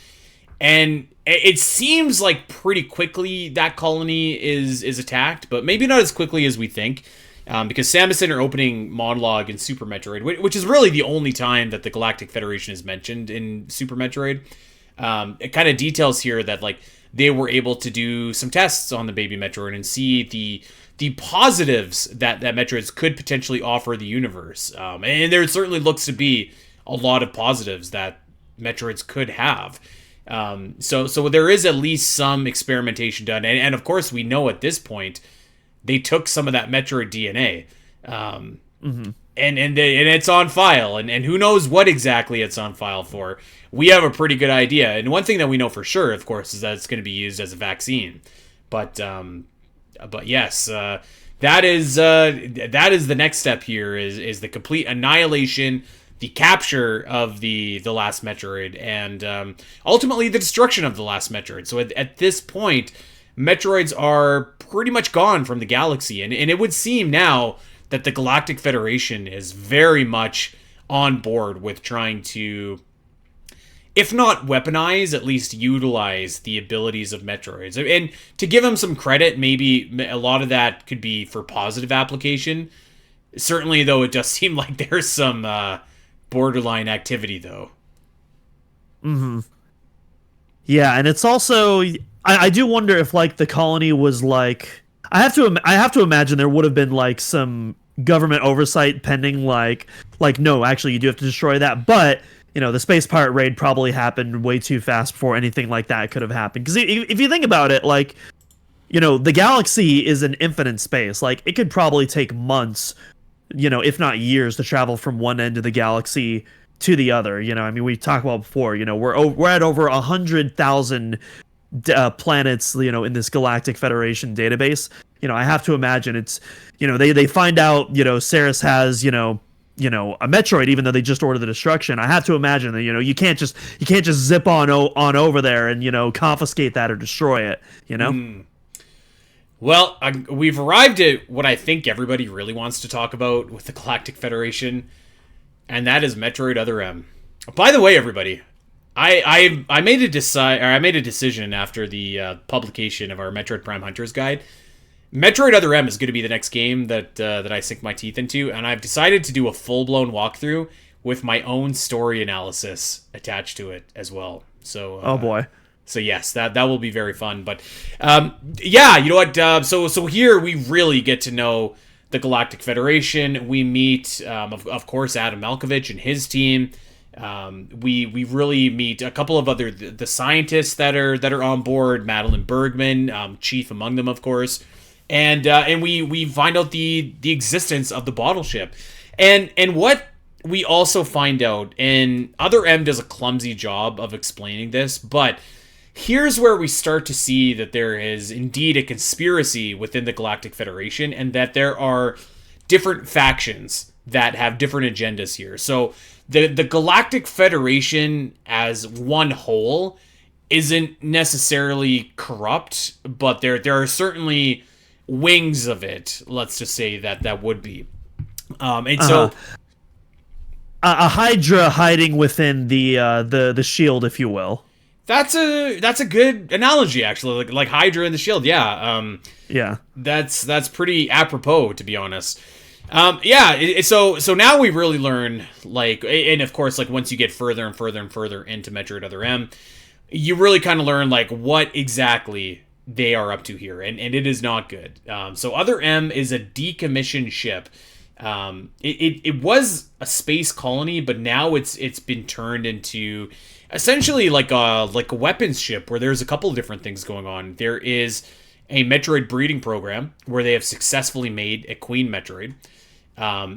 And it seems like pretty quickly that colony is attacked, but maybe not as quickly as we think. Because Samus in her opening monologue in Super Metroid, which is really the only time that the Galactic Federation is mentioned in Super Metroid, it kind of details here that like they were able to do some tests on the baby Metroid and see the positives that Metroids could potentially offer the universe. And there certainly looks to be a lot of positives that Metroids could have. So there is at least some experimentation done, and of course we know at this point they took some of that Metroid DNA, and it's on file, and who knows what exactly it's on file for. We have a pretty good idea, and one thing that we know for sure, of course, is that it's going to be used as a vaccine. But But yes, that is the next step here is the complete annihilation, the capture of the last Metroid, and ultimately the destruction of the last Metroid. So at this point, Metroids are pretty much gone from the galaxy, and it would seem now that the Galactic Federation is very much on board with trying to, if not weaponize, at least utilize the abilities of Metroids. And to give them some credit, maybe a lot of that could be for positive application. Certainly, though, it does seem like there's some borderline activity, though. Mm-hmm. Yeah, and it's also... I do wonder if, like, the colony was, like... I have to imagine there would have been, like, some government oversight pending, like, no, actually, you do have to destroy that, but... You know, the space pirate raid probably happened way too fast before anything like that could have happened. Because if you think about it, like, you know, the galaxy is an infinite space. Like, it could probably take months, you know, if not years, to travel from one end of the galaxy to the other. You know, I mean, we talked about before, you know, we're at over 100,000 planets, you know, in this Galactic Federation database. You know, I have to imagine it's, you know, they find out, you know, Ceres has, you know, a Metroid, even though they just ordered the destruction. I have to imagine that, you know, you can't just zip on over there and, you know, confiscate that or destroy it, you know? Well, we've arrived at what I think everybody really wants to talk about with the Galactic Federation, and that is Metroid Other M. By the way, everybody, I made a decision after the publication of our Metroid Prime Hunters guide. Metroid Other M is going to be the next game that I sink my teeth into, and I've decided to do a full-blown walkthrough with my own story analysis attached to it as well. So, oh boy. So yes, that will be very fun. But yeah, you know what? So here we really get to know the Galactic Federation. We meet, of course, Adam Malkovich and his team. We really meet a couple of other the scientists that are on board. Madeline Bergman, chief among them, of course. And we find out the existence of the bottle ship, and what we also find out, and Other M does a clumsy job of explaining this, but here's where we start to see that there is indeed a conspiracy within the Galactic Federation, and that there are different factions that have different agendas here. So the Galactic Federation as one whole isn't necessarily corrupt, but there are certainly wings of it, let's just say that would be, and so a Hydra hiding within the shield, if you will. That's a good analogy, actually, like Hydra and the shield. Yeah, yeah, that's pretty apropos, to be honest. Yeah, so now we really learn, like, and of course, like, once you get further and further and further into Metroid Other M, you really kind of learn, like, what exactly they are up to here, and it is not good. So Other M is a decommissioned ship. It was a space colony, but now it's been turned into essentially like a weapons ship, where there's a couple of different things going on. There is a Metroid breeding program where they have successfully made a Queen Metroid.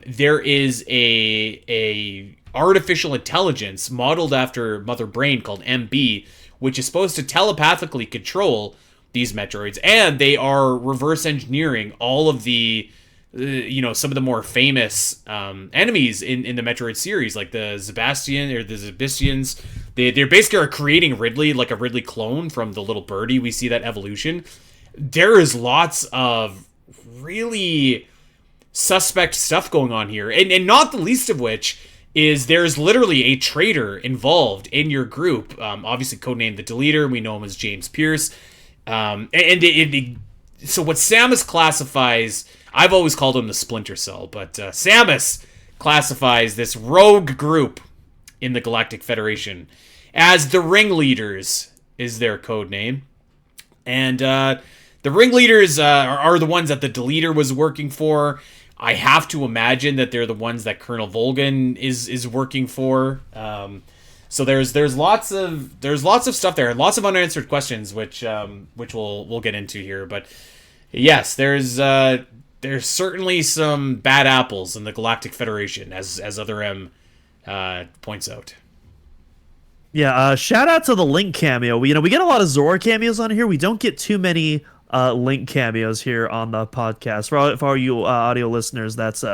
There is a artificial intelligence modeled after Mother Brain called MB, which is supposed to telepathically control these Metroids, and they are reverse engineering all of the some of the more famous enemies in the Metroid series, like the Zebastians. They're basically are creating Ridley, like a Ridley clone from the little birdie. We see that evolution. There is lots of really suspect stuff going on here, and not the least of which is there's literally a traitor involved in your group, obviously codenamed the Deleter. We know him as James Pierce. So what Samus classifies, I've always called him the Splinter Cell, but Samus classifies this rogue group in the Galactic Federation as the Ringleaders, is their code name. And the Ringleaders are the ones that the Deleter was working for. I have to imagine that they're the ones that Colonel Volgan is working for. So there's lots of stuff there, lots of unanswered questions, which we'll get into here. But yes, there's certainly some bad apples in the Galactic Federation, as Other M points out. Yeah, shout out to the Link cameo. We get a lot of Zora cameos on here. We don't get too many Link cameos here on the podcast. For all you audio listeners, that's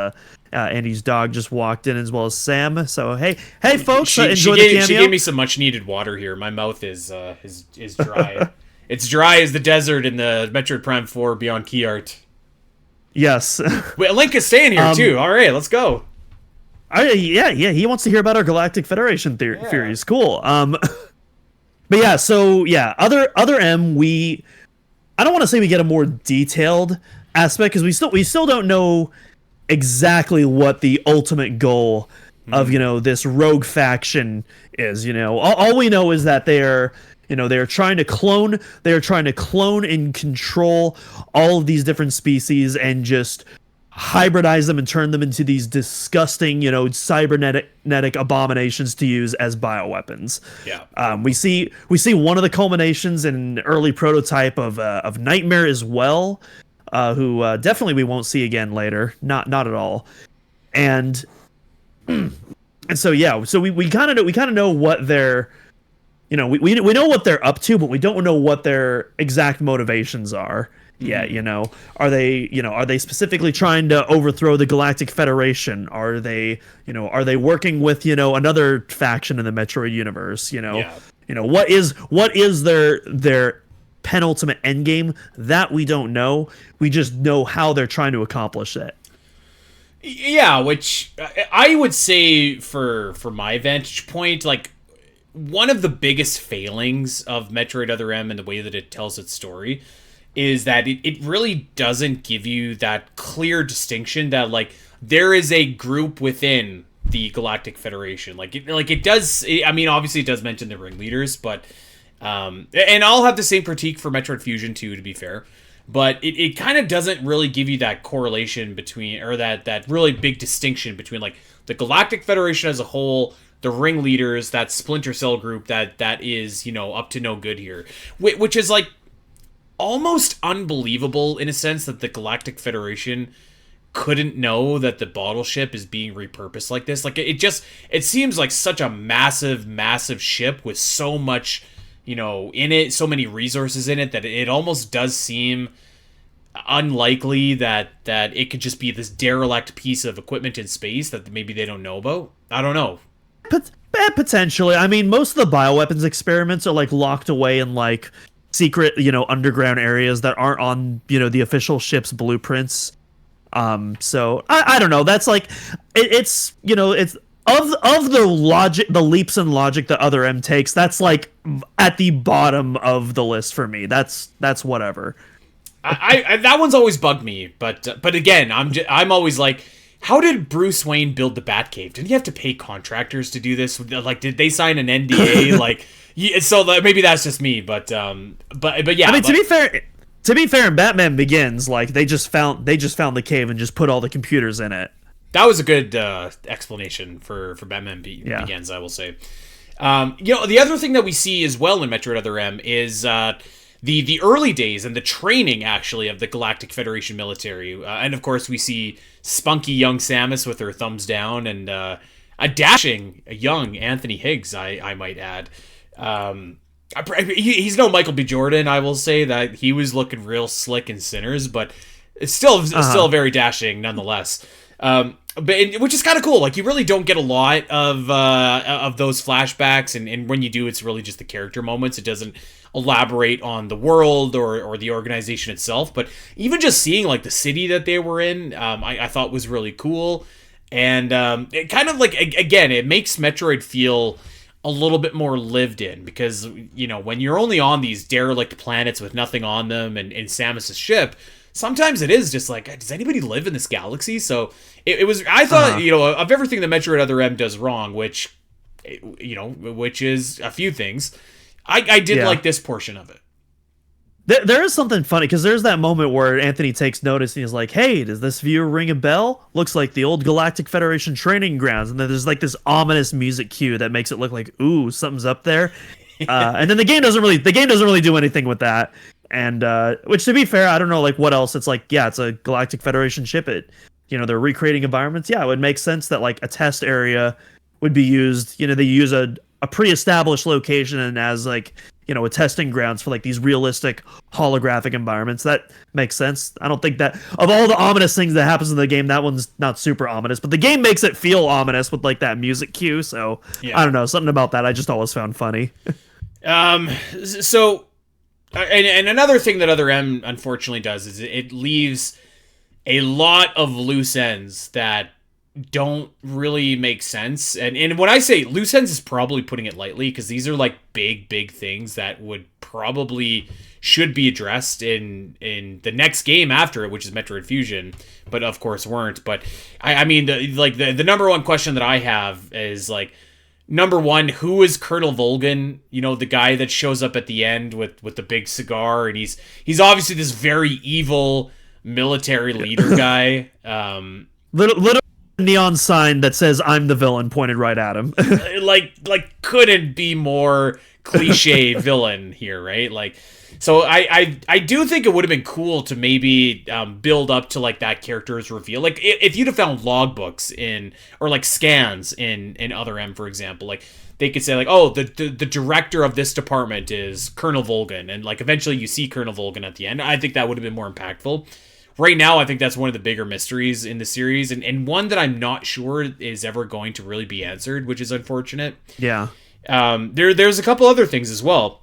Andy's dog just walked in, as well as Sam. So hey folks, enjoy the cameo. She gave me some much needed water here. My mouth is dry. It's dry as the desert in the Metroid Prime 4 Beyond Key Art. Yes. Wait, Link is staying here too. All right, let's go. Yeah, he wants to hear about our Galactic Federation theories. Cool. But yeah, so yeah, other M, I don't want to say we get a more detailed aspect, because we still don't know exactly what the ultimate goal of this rogue faction is. All we know is that they're trying to clone and control all of these different species and just hybridize them and turn them into these disgusting, cybernetic abominations to use as bioweapons. Yeah. We see one of the culminations in an early prototype of Nightmare as well, who definitely we won't see again later. Not at all. And so yeah, so we kind of know what they're, we know what they're up to, but we don't know what their exact motivations are. Yeah, are they specifically trying to overthrow the Galactic Federation? Are they working with, another faction in the Metroid universe? What is their penultimate endgame? That we don't know. We just know how they're trying to accomplish it. Yeah, which I would say for my vantage point, like, one of the biggest failings of Metroid Other M and the way that it tells its story is that it really doesn't give you that clear distinction that, like, there is a group within the Galactic Federation. It does. I mean, obviously it does mention the Ringleaders, but and I'll have the same critique for Metroid Fusion 2, to be fair. But it kind of doesn't really give you that correlation between, or that really big distinction between, like, the Galactic Federation as a whole, the Ringleaders, that Splinter Cell group that is, up to no good here, which is, like, almost unbelievable in a sense that the Galactic Federation couldn't know that the bottle ship is being repurposed like this. Like, it seems like such a massive ship with so much, in it, so many resources in it, that it almost does seem unlikely that it could just be this derelict piece of equipment in space that maybe they don't know about. I don't know. Potentially. I mean, most of the bioweapons experiments are, like, locked away in, like, secret, underground areas that aren't on, the official ship's blueprints. So I don't know. That's like, it's of the leaps in logic that Other M takes. That's, like, at the bottom of the list for me. That's whatever. I that one's always bugged me, but again, I'm always like, how did Bruce Wayne build the Batcave? Didn't he have to pay contractors to do this? Like, did they sign an NDA? Like, yeah, so maybe that's just me, but yeah. I mean, to be fair, in Batman Begins, like, they just found the cave and just put all the computers in it. That was a good explanation for Batman Begins, I will say. The other thing that we see as well in Metroid Other M is the early days and the training, actually, of the Galactic Federation military. And, of course, we see spunky young Samus with her thumbs down, and a dashing young Anthony Higgs, I might add. He's no Michael B. Jordan, I will say that he was looking real slick in Sinners, but it's still very dashing nonetheless. Which is kind of cool. Like, you really don't get a lot of those flashbacks, and when you do, it's really just the character moments. It doesn't elaborate on the world or the organization itself. But even just seeing, like, the city that they were in, I thought was really cool. And it kind of, like, again, it makes Metroid feel a little bit more lived in, because, when you're only on these derelict planets with nothing on them and Samus's ship, sometimes it is just like, does anybody live in this galaxy? So it was, I thought, of everything that Metroid Other M does wrong, which is a few things, I did like this portion of it. There is something funny, because there's that moment where Anthony takes notice and he's like, hey, does this view ring a bell? Looks like the old Galactic Federation training grounds. And then there's, like, this ominous music cue that makes it look like, ooh, something's up there. And then the game doesn't really do anything with that. And which, to be fair, I don't know, like, what else. It's like, yeah, it's a Galactic Federation ship. They're recreating environments. Yeah, it would make sense that, like, a test area would be used. They use a pre-established location, and as, like, a testing grounds for like these realistic holographic environments. That makes sense. I don't think that of all the ominous things that happens in the game, that one's not super ominous, but the game makes it feel ominous with like that music cue. So I don't know, something about that I just always found funny. So, and another thing that Other M unfortunately does is it leaves a lot of loose ends that don't really make sense. And when I say loose ends is probably putting it lightly, because these are like big things that would probably should be addressed in the next game after it, which is Metroid Fusion, but of course weren't. But I mean, the number one question that I have is like, number one, who is Colonel Volgan? The guy that shows up at the end with the big cigar, and he's obviously this very evil military leader guy. Little neon sign that says "I'm the villain" pointed right at him. like couldn't be more cliche villain here, right? Like, so I do think it would have been cool to maybe build up to like that character's reveal. Like if you'd have found logbooks or like scans in Other M, for example, like they could say like, oh, the director of this department is Colonel Volgan, and like eventually you see Colonel Volgan at the end. I think that would have been more impactful. Right now, I think that's one of the bigger mysteries in the series, and one that I'm not sure is ever going to really be answered, which is unfortunate. Yeah. There's a couple other things as well.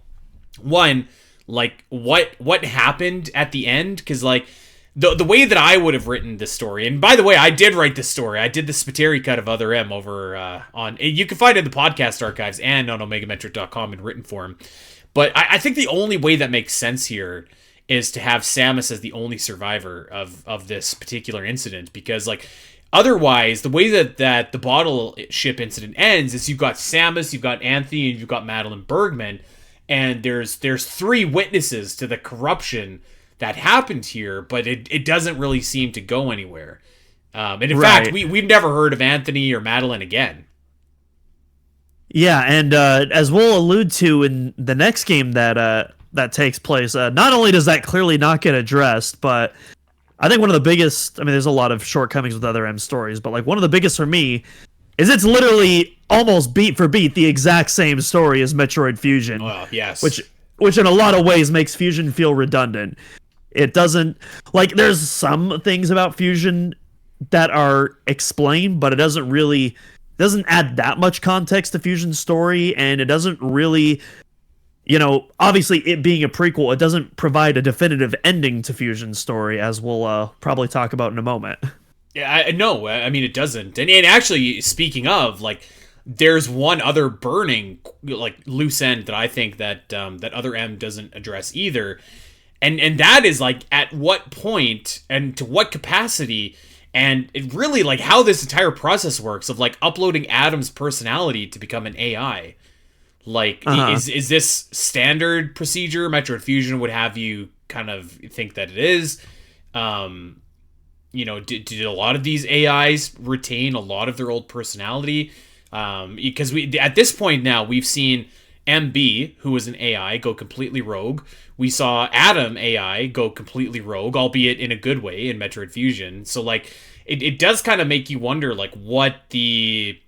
One, like what happened at the end, because like the way that I would have written this story, and by the way, I did write this story. I did the Spiteri cut of Other M over on. You can find it in the podcast archives and on OmegaMetric.com in written form. But I think the only way that makes sense here is to have Samus as the only survivor of this particular incident, because like otherwise the way that the bottle ship incident ends is you've got Samus, you've got Anthony, and you've got Madeline Bergman, and there's three witnesses to the corruption that happened here, but it doesn't really seem to go anywhere. And in fact, we've never heard of Anthony or Madeline again. Yeah, and as we'll allude to in the next game that takes place, not only does that clearly not get addressed, but I think one of the biggest, I mean, there's a lot of shortcomings with Other M stories, but like one of the biggest for me is it's literally almost beat for beat the exact same story as Metroid Fusion. Well, yes. Which in a lot of ways makes Fusion feel redundant. It doesn't, like, there's some things about Fusion that are explained, but it doesn't add that much context to Fusion's story, and it doesn't really, obviously it being a prequel, it doesn't provide a definitive ending to Fusion's story, as we'll probably talk about in a moment. Yeah, I mean, it doesn't. And actually, speaking of, like, there's one other burning, like, loose end that I think that Other M doesn't address either. And that is, like, at what point and to what capacity, and it really, like, how this entire process works of, like, uploading Adam's personality to become an AI. Like, is this standard procedure? Metroid Fusion would have you kind of think that it is. Did a lot of these AIs retain a lot of their old personality? Because at this point now, we've seen MB, who was an AI, go completely rogue. We saw Adam AI go completely rogue, albeit in a good way in Metroid Fusion. So, like, it does kind of make you wonder, like, what the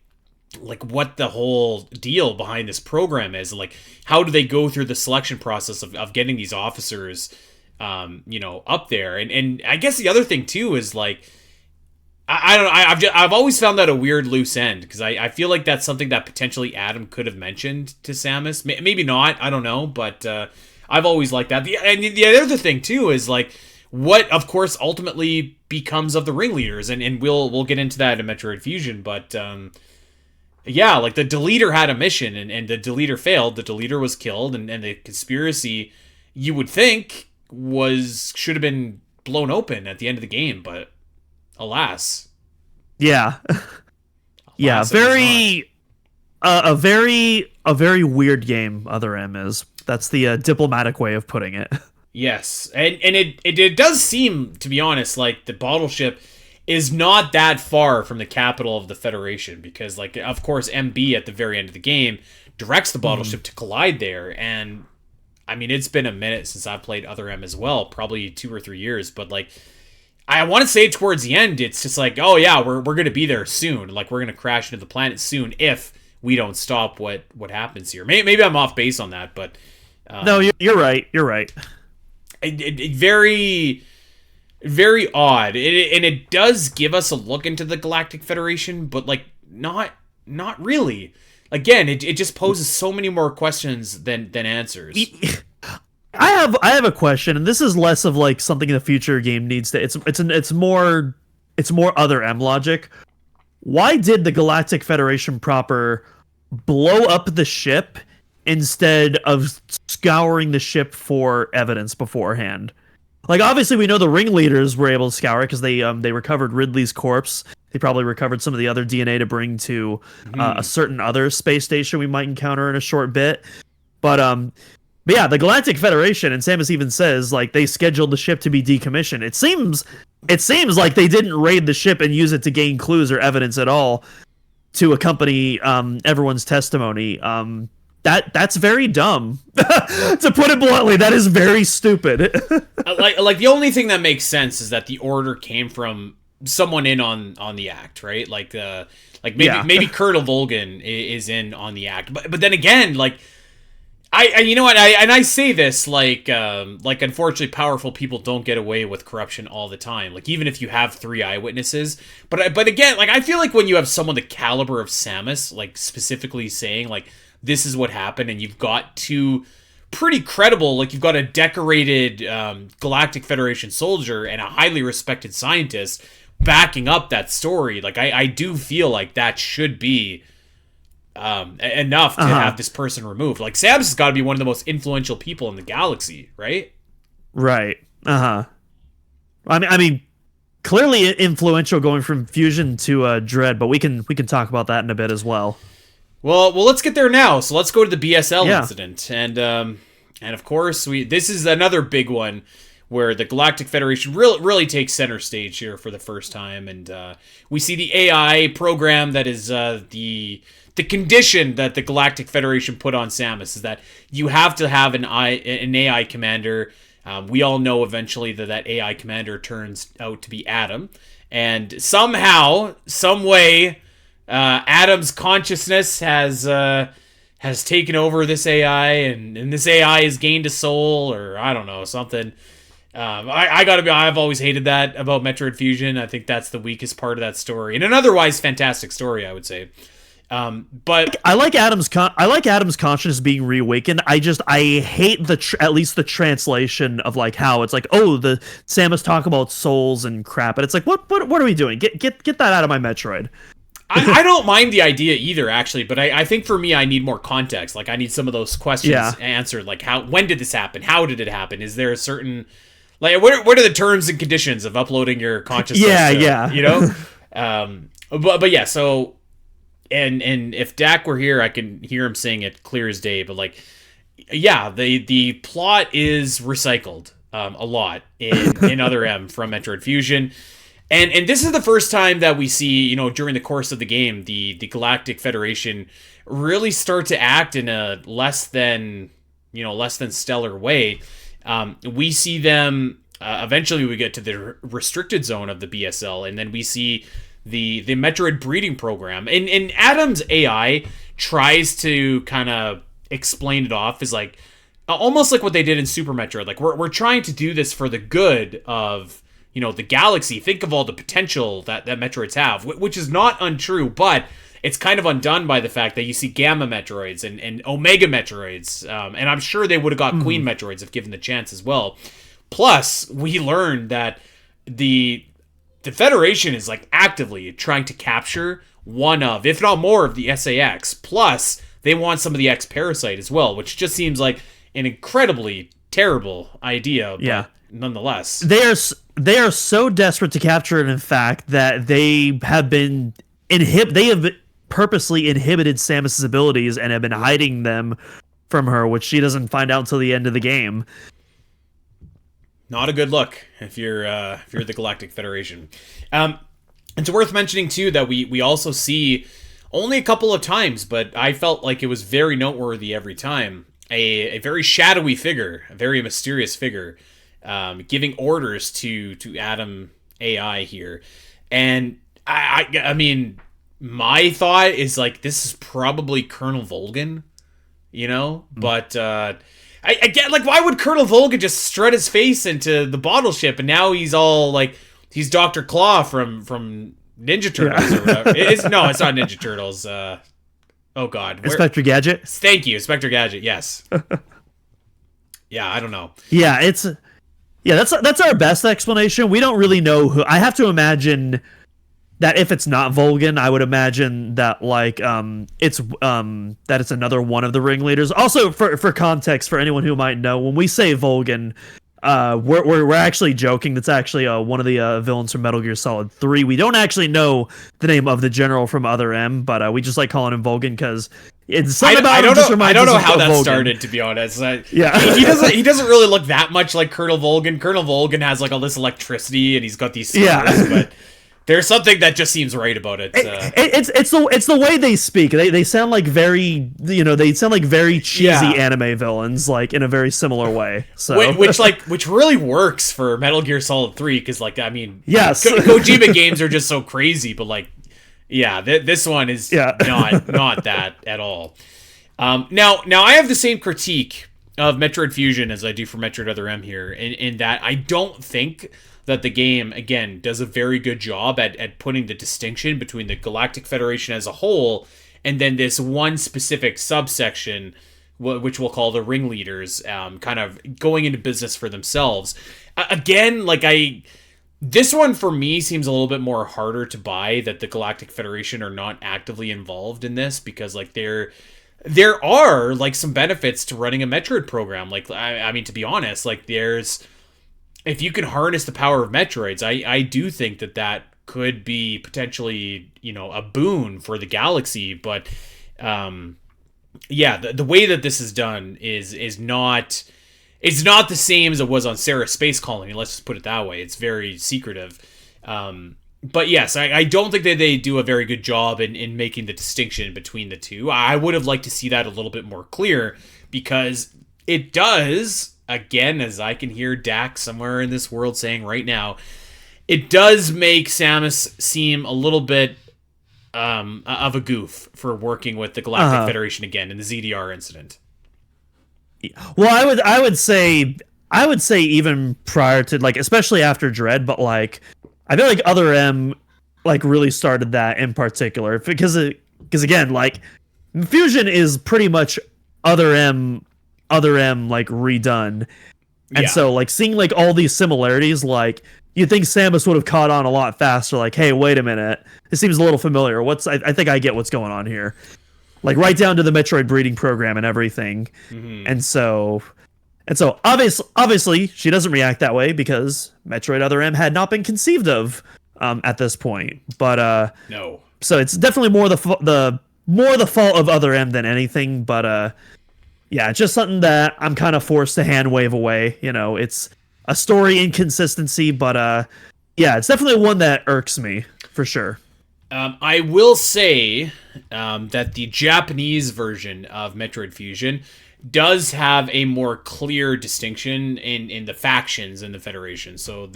whole deal behind this program is. Like, how do they go through the selection process of getting these officers, up there? And I guess the other thing too is, like, I don't know. I've always found that a weird loose end, because I feel like that's something that potentially Adam could have mentioned to Samus. Maybe not. I don't know. But I've always liked that. And the other thing too is, like, what of course ultimately becomes of the Ringleaders, and we'll get into that in Metroid Fusion. But yeah, like, the Deleter had a mission, and the Deleter failed. The Deleter was killed, and the conspiracy, you would think, should have been blown open at the end of the game, but alas. Yeah. Yeah, a very weird game Other M is. That's the diplomatic way of putting it. Yes. And it does seem, to be honest, like the bottle ship is not that far from the capital of the Federation, because, like, of course, MB at the very end of the game directs the bottle ship to collide there. And I mean, it's been a minute since I've played Other M as well, probably 2 or 3 years, but, like, I want to say towards the end, it's just like, oh yeah, we're going to be there soon. Like, we're going to crash into the planet soon if we don't stop what happens here. Maybe I'm off base on that, but No, you're right. You're right. Very, very odd, and it does give us a look into the Galactic Federation, but like not really. Again, it just poses so many more questions than answers. I have a question, and this is less of like something the future game needs to. It's more other M logic. Why did the Galactic Federation proper blow up the ship instead of scouring the ship for evidence beforehand? Like, obviously, we know the Ringleaders were able to scour it because they recovered Ridley's corpse. They probably recovered some of the other DNA to bring to a certain other space station we might encounter in a short bit. But yeah, the Galactic Federation, and Samus even says, like, they scheduled the ship to be decommissioned. It seems like they didn't raid the ship and use it to gain clues or evidence at all to accompany everyone's testimony. That's very dumb. To put it bluntly, that is very stupid. like the only thing that makes sense is that the order came from someone in on the act, right? Like maybe Colonel Volgan is in on the act, but then again, like I you know what, I say this like unfortunately powerful people don't get away with corruption all the time. Like even if you have 3 eyewitnesses, but again, like I feel like when you have someone the caliber of Samus, like specifically saying like this is what happened, and you've got 2 pretty credible, like you've got a decorated Galactic Federation soldier and a highly respected scientist backing up that story. Like I do feel like that should be enough to have this person removed. Like Samus has got to be one of the most influential people in the galaxy, right? Right. I mean, clearly influential going from Fusion to Dread, but we can talk about that in a bit as well. Well, let's get there now. So let's go to the BSL incident, and of course this is another big one where the Galactic Federation really takes center stage here for the first time, and we see the AI program that is the condition that the Galactic Federation put on Samus is that you have to have an AI commander. We all know eventually that AI commander turns out to be Adam, and somehow, some way, Adam's consciousness has taken over this AI, and this AI has gained a soul, or I don't know, something. I've always hated that about Metroid Fusion. I think that's the weakest part of that story, and an otherwise fantastic story, I would say. But I like Adam's consciousness being reawakened. I hate at least the translation of like how it's like, oh, the Samus talk about souls and crap, and it's like, what are we doing? Get that out of my Metroid. I don't mind the idea either, actually, but I think for me, I need more context. Like, I need some of those questions answered. Like, when did this happen? How did it happen? Is there a certain, like, what are the terms and conditions of uploading your consciousness? You know? But yeah, so, and if Dak were here, I can hear him saying it clear as day, but like, yeah, the plot is recycled a lot in Other M from Metroid Fusion. And this is the first time that we see, you know, during the course of the game, the Galactic Federation really start to act in a less than stellar way. We see them, eventually we get to the restricted zone of the BSL, and then we see the Metroid breeding program. And Adam's AI tries to kind of explain it off as like, almost like what they did in Super Metroid. Like, we're trying to do this for the good of, you know, the galaxy. Think of all the potential that Metroids have, which is not untrue, but it's kind of undone by the fact that you see Gamma Metroids and Omega Metroids, and I'm sure they would have got Queen Metroids if given the chance as well. Plus, we learned that the Federation is like actively trying to capture one of, if not more, of the SAX. Plus, they want some of the X-Parasite as well, which just seems like an incredibly terrible idea, but nonetheless. They are so desperate to capture it, in fact, that they have purposely inhibited Samus's abilities and have been hiding them from her, which she doesn't find out until the end of the game. Not a good look if you're the Galactic Federation. It's worth mentioning too that we also see only a couple of times, but I felt like it was very noteworthy every time, a very shadowy figure, a very mysterious figure, giving orders to Adam AI here. And I mean, my thought is like, this is probably Colonel Volgan, you know, but I get, like, why would Colonel Volga just strut his face into the bottle ship, and now he's all like, he's Dr. Claw from Ninja Turtles or whatever. It's not Ninja Turtles. Oh God, Inspector Gadget. Thank you, Inspector Gadget. Yes. Yeah, I don't know. Yeah, that's our best explanation. We don't really know who. I have to imagine that if it's not Volgan, I would imagine that it's another one of the ringleaders. Also, for context, for anyone who might know, when we say Volgan, we're actually joking. That's actually one of the villains from Metal Gear Solid 3. We don't actually know the name of the general from Other M, but we just like calling him Volgan because it's something about him just reminds us of Volgan. I don't know how that started, to be honest. Yeah, he doesn't really look that much like Colonel Volgan. Colonel Volgan has like all this electricity and he's got these scars, but there's something that just seems right about it. It's the way they speak. They sound like very cheesy anime villains, like in a very similar way. So which really works for Metal Gear Solid 3 because yes, Kojima games are just so crazy, but this one is not that at all. Now I have the same critique of Metroid Fusion as I do for Metroid Other M here, in that I don't think that the game, again, does a very good job at putting the distinction between the Galactic Federation as a whole and then this one specific subsection, which we'll call the Ringleaders, kind of going into business for themselves. Again, this one for me seems a little bit more harder to buy, that the Galactic Federation are not actively involved in this, because there are some benefits to running a Metroid program. I mean, to be honest, if you can harness the power of Metroids, I do think that could be potentially, a boon for the galaxy. But, the way that this is done is not, it's not the same as it was on Sarah's Space Colony. Let's just put it that way. It's very secretive. But yes, I don't think that they do a very good job in making the distinction between the two. I would have liked to see that a little bit more clear, because it does, again, as I can hear Dak somewhere in this world saying right now, it does make Samus seem a little bit of a goof for working with the Galactic Federation again in the ZDR incident. Well, I would say even prior to, especially after Dread, but I feel like Other M really started that in particular, because again, Fusion is pretty much Other M redone, and so seeing all these similarities, you'd think Samus would have caught on a lot faster. Hey, wait a minute, this seems a little familiar. I think I get what's going on here. Right down to the Metroid breeding program and everything. Mm-hmm. And so obviously she doesn't react that way, because Metroid Other M had not been conceived of at this point. But no, so it's definitely more the fault of Other M than anything. But it's just something that I'm kind of forced to hand wave away. It's a story inconsistency, but it's definitely one that irks me for sure. I will say that the Japanese version of Metroid Fusion does have a more clear distinction in the factions in the Federation. So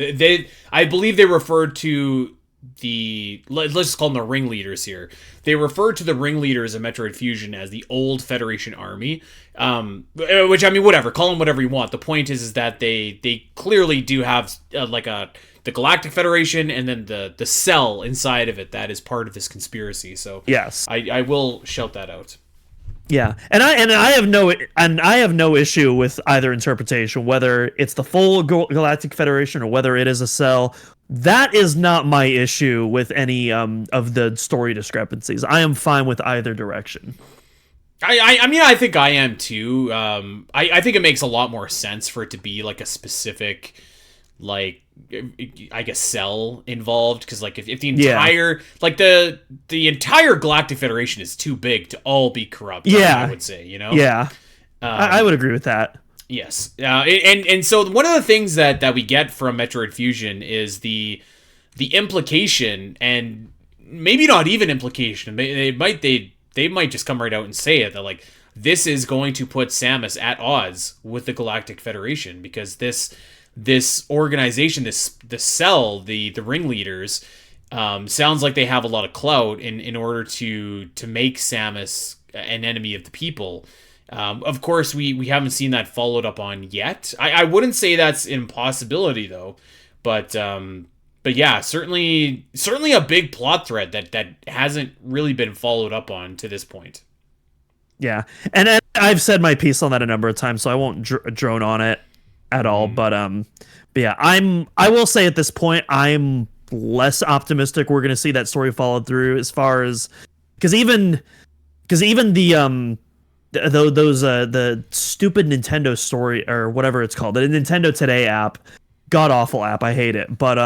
I believe they referred to let's just call them the Ringleaders here. They refer to the Ringleaders of Metroid Fusion as the old Federation army, which, I mean, whatever, call them whatever you want. The point is that they clearly do have the Galactic Federation and then the cell inside of it that is part of this conspiracy. So yes, I will shout that out. Yeah, and I have no issue with either interpretation, whether it's the full Galactic Federation or whether it is a cell. That is not my issue with any of the story discrepancies. I am fine with either direction. I mean, I think I am too. I think it makes a lot more sense for it to be a specific, I guess, cell involved, because if the entire the entire Galactic Federation is too big to all be corrupt, I would say, I would agree with that. Yes, and so one of the things that we get from Metroid Fusion is the implication, and maybe not even implication. They might just come right out and say it, that this is going to put Samus at odds with the Galactic Federation, because this organization, this cell, the Ringleaders, sounds like they have a lot of clout in order to make Samus an enemy of the people. Of course, we haven't seen that followed up on yet. I wouldn't say that's an impossibility though, but yeah, certainly a big plot thread that hasn't really been followed up on to this point. Yeah, and I've said my piece on that a number of times, so I won't drone on it at all. But yeah, I will say at this point I'm less optimistic we're going to see that story followed through, as far as because even the the stupid Nintendo story or whatever it's called, the Nintendo Today app, god awful app, I hate it. But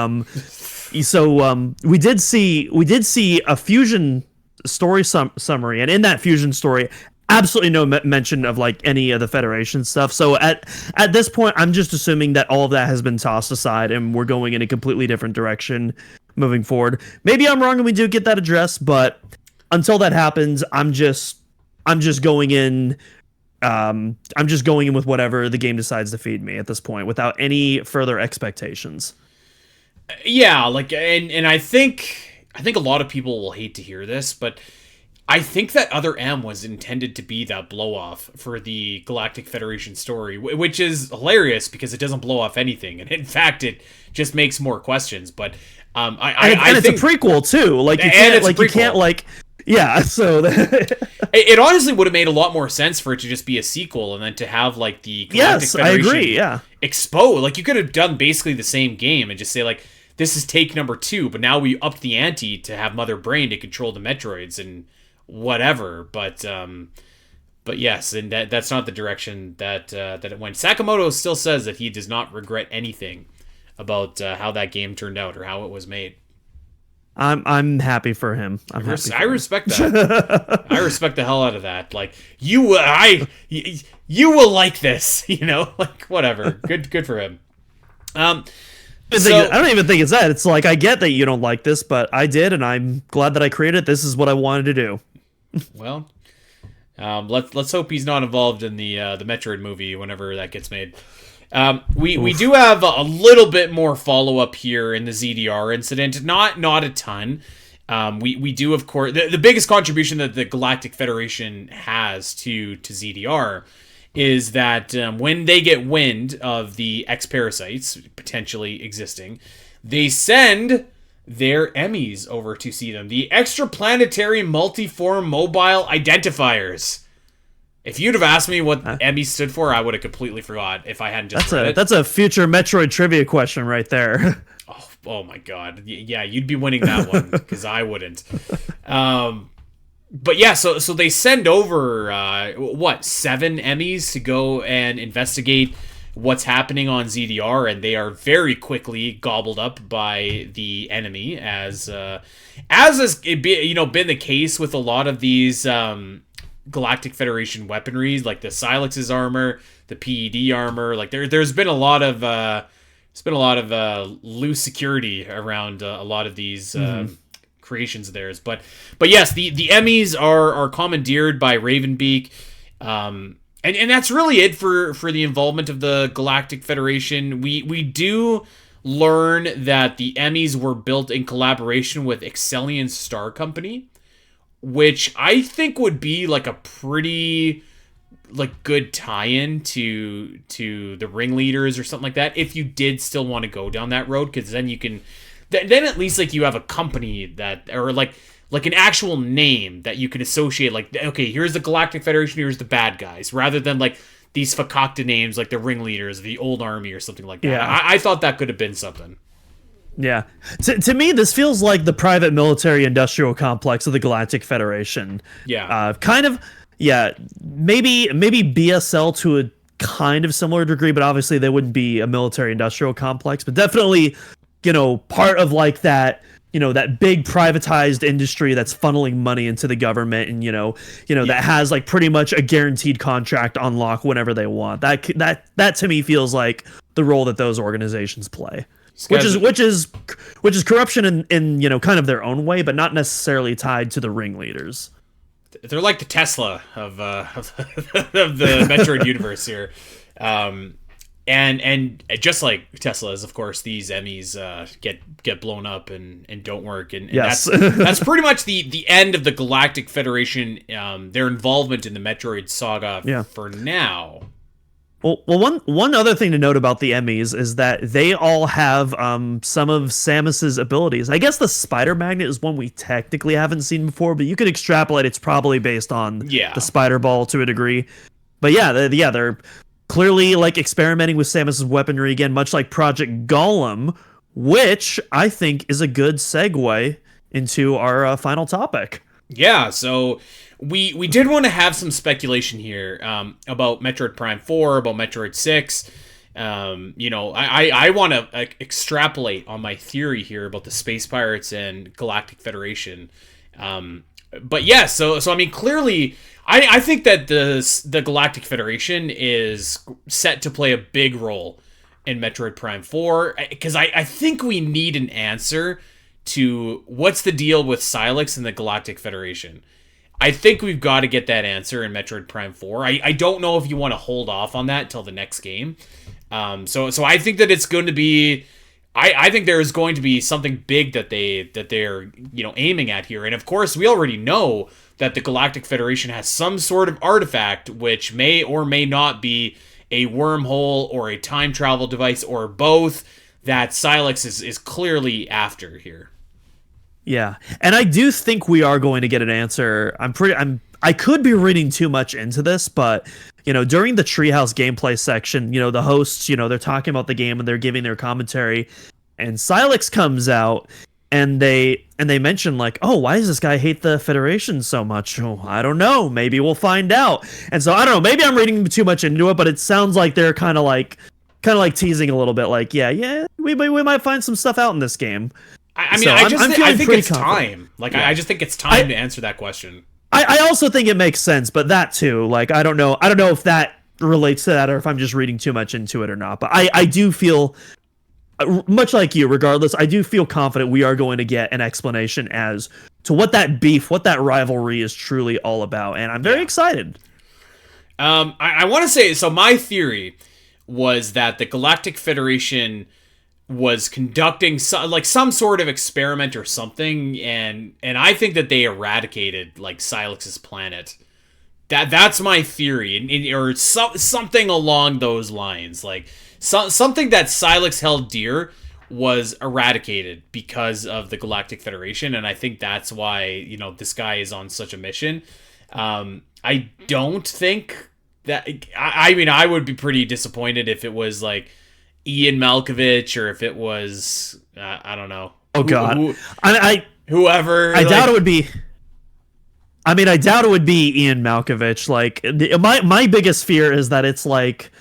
so we did see a Fusion story summary, and in that Fusion story, absolutely no mention of like any of the Federation stuff. So at this point, I'm just assuming that all of that has been tossed aside and we're going in a completely different direction moving forward. Maybe I'm wrong and we do get that addressed, but until that happens, I'm just going in. I'm just going in with whatever the game decides to feed me at this point, without any further expectations. Yeah, like, and I think a lot of people will hate to hear this, but I think that Other M was intended to be that blow-off for the Galactic Federation story, which is hilarious because it doesn't blow off anything, and in fact, it just makes more questions. But I think it's a prequel too. Like you can't yeah. So it honestly would have made a lot more sense for it to just be a sequel, and then to have like the Galactic Federation I agree. Yeah, expose. Like you could have done basically the same game and just say like, this is take number 2, but now we upped the ante to have Mother Brain to control the Metroids and whatever. But yes, and that's not the direction that it went. Sakamoto still says that he does not regret anything about how that game turned out or how it was made. I'm happy for him. I respect that. I respect the hell out of that. Like you will like this, like whatever. Good for him. I don't even think it's that. It's like, I get that you don't like this, but I did, and I'm glad that I created it. This is what I wanted to do. Well, let's hope he's not involved in the Metroid movie whenever that gets made. We do have a little bit more follow up here in the ZDR incident. Not a ton. We do, of course, the biggest contribution that the Galactic Federation has to ZDR is that when they get wind of the X-Parasites potentially existing, they send their E.M.M.Is over to see them. The Extraplanetary Multiform Mobile Identifiers. If you'd have asked me what E.M.M.I stood for, I would have completely forgot if I hadn't just read it. That's a future Metroid trivia question right there. Oh my god. Yeah, you'd be winning that one, because I wouldn't. But yeah, so they send over 7 E.M.M.Is to go and investigate what's happening on ZDR, and they are very quickly gobbled up by the enemy, as has been the case with a lot of these Galactic Federation weaponry, like the Sylux's armor, the PED armor. Like there's been a lot of loose security around a lot of these creations of theirs, but yes, the E.M.M.Is are commandeered by Ravenbeak, and that's really it for the involvement of the Galactic Federation. We do learn that the E.M.M.Is were built in collaboration with Excellion Star Company, which I think would be like a pretty good tie-in to the Ringleaders or something like that, if you did still want to go down that road, because then you can. Then at least like you have a company that, or like an actual name that you can associate, like, okay, here's the Galactic Federation, here's the bad guys, rather than like these fakakta names like the Ringleaders, the Old Army, or something like that. Yeah. I thought that could have been something. Yeah. To me, this feels like the private military industrial complex of the Galactic Federation. Yeah. Kind of, yeah, maybe BSL to a kind of similar degree, but obviously they wouldn't be a military industrial complex, but definitely, part of like that, that big privatized industry that's funneling money into the government, and that has like pretty much a guaranteed contract on lock whenever they want. That to me feels like the role that those organizations play, which is corruption in kind of their own way, but not necessarily tied to the Ringleaders. They're like the Tesla of the Metroid universe here. And just like Tesla's, of course, these E.M.M.Is get blown up and don't work, and yes. that's pretty much the end of the Galactic Federation, their involvement in the Metroid saga for now. Well, one other thing to note about the E.M.M.Is is that they all have some of Samus's abilities. I guess the spider magnet is one we technically haven't seen before, but you could extrapolate it's probably based on the spider ball to a degree. But they're clearly like experimenting with Samus's weaponry again, much like Project Golem, which I think is a good segue into our final topic. Yeah, so we did want to have some speculation here about Metroid Prime 4, about Metroid 6. I want to extrapolate on my theory here about the Space Pirates and Galactic Federation. But yeah, so I mean, clearly, I think that the Galactic Federation is set to play a big role in Metroid Prime 4, because I think we need an answer to what's the deal with Sylux and the Galactic Federation. I think we've got to get that answer in Metroid Prime 4. I don't know if you want to hold off on that till the next game. So I think that it's going to be... I think there is going to be something big that they're aiming at here. And of course, we already know that the Galactic Federation has some sort of artifact which may or may not be a wormhole or a time travel device or both that Sylux is clearly after here. Yeah, and I do think we are going to get an answer. I could be reading too much into this, but during the Treehouse gameplay section, the hosts, they're talking about the game and they're giving their commentary, and Sylux comes out and they mention like, oh, why does this guy hate the Federation so much? Oh, I don't know. Maybe we'll find out. And so I don't know. Maybe I'm reading too much into it, but it sounds like they're kind of like teasing a little bit, like, we might find some stuff out in this game. I mean, I think it's time. Like, I just think it's time to answer that question. I also think it makes sense, but that too, like, I don't know if that relates to that or if I'm just reading too much into it or not. But I do feel, much like you, regardless, I do feel confident we are going to get an explanation as to what that beef, what that rivalry is truly all about, and I'm very excited. I want to say, so my theory was that the Galactic Federation was conducting some sort of experiment or something, and I think that they eradicated like Sylux's planet. That's my theory, or something along those lines. Like something that Sylux held dear was eradicated because of the Galactic Federation, and I think that's why this guy is on such a mission. I don't think that. I mean, I would be pretty disappointed if it was like E.M.M.I, or if it was I don't know. Oh God, whoever. I doubt it would be. I mean, I doubt it would be E.M.M.I. Like, my biggest fear is that it's like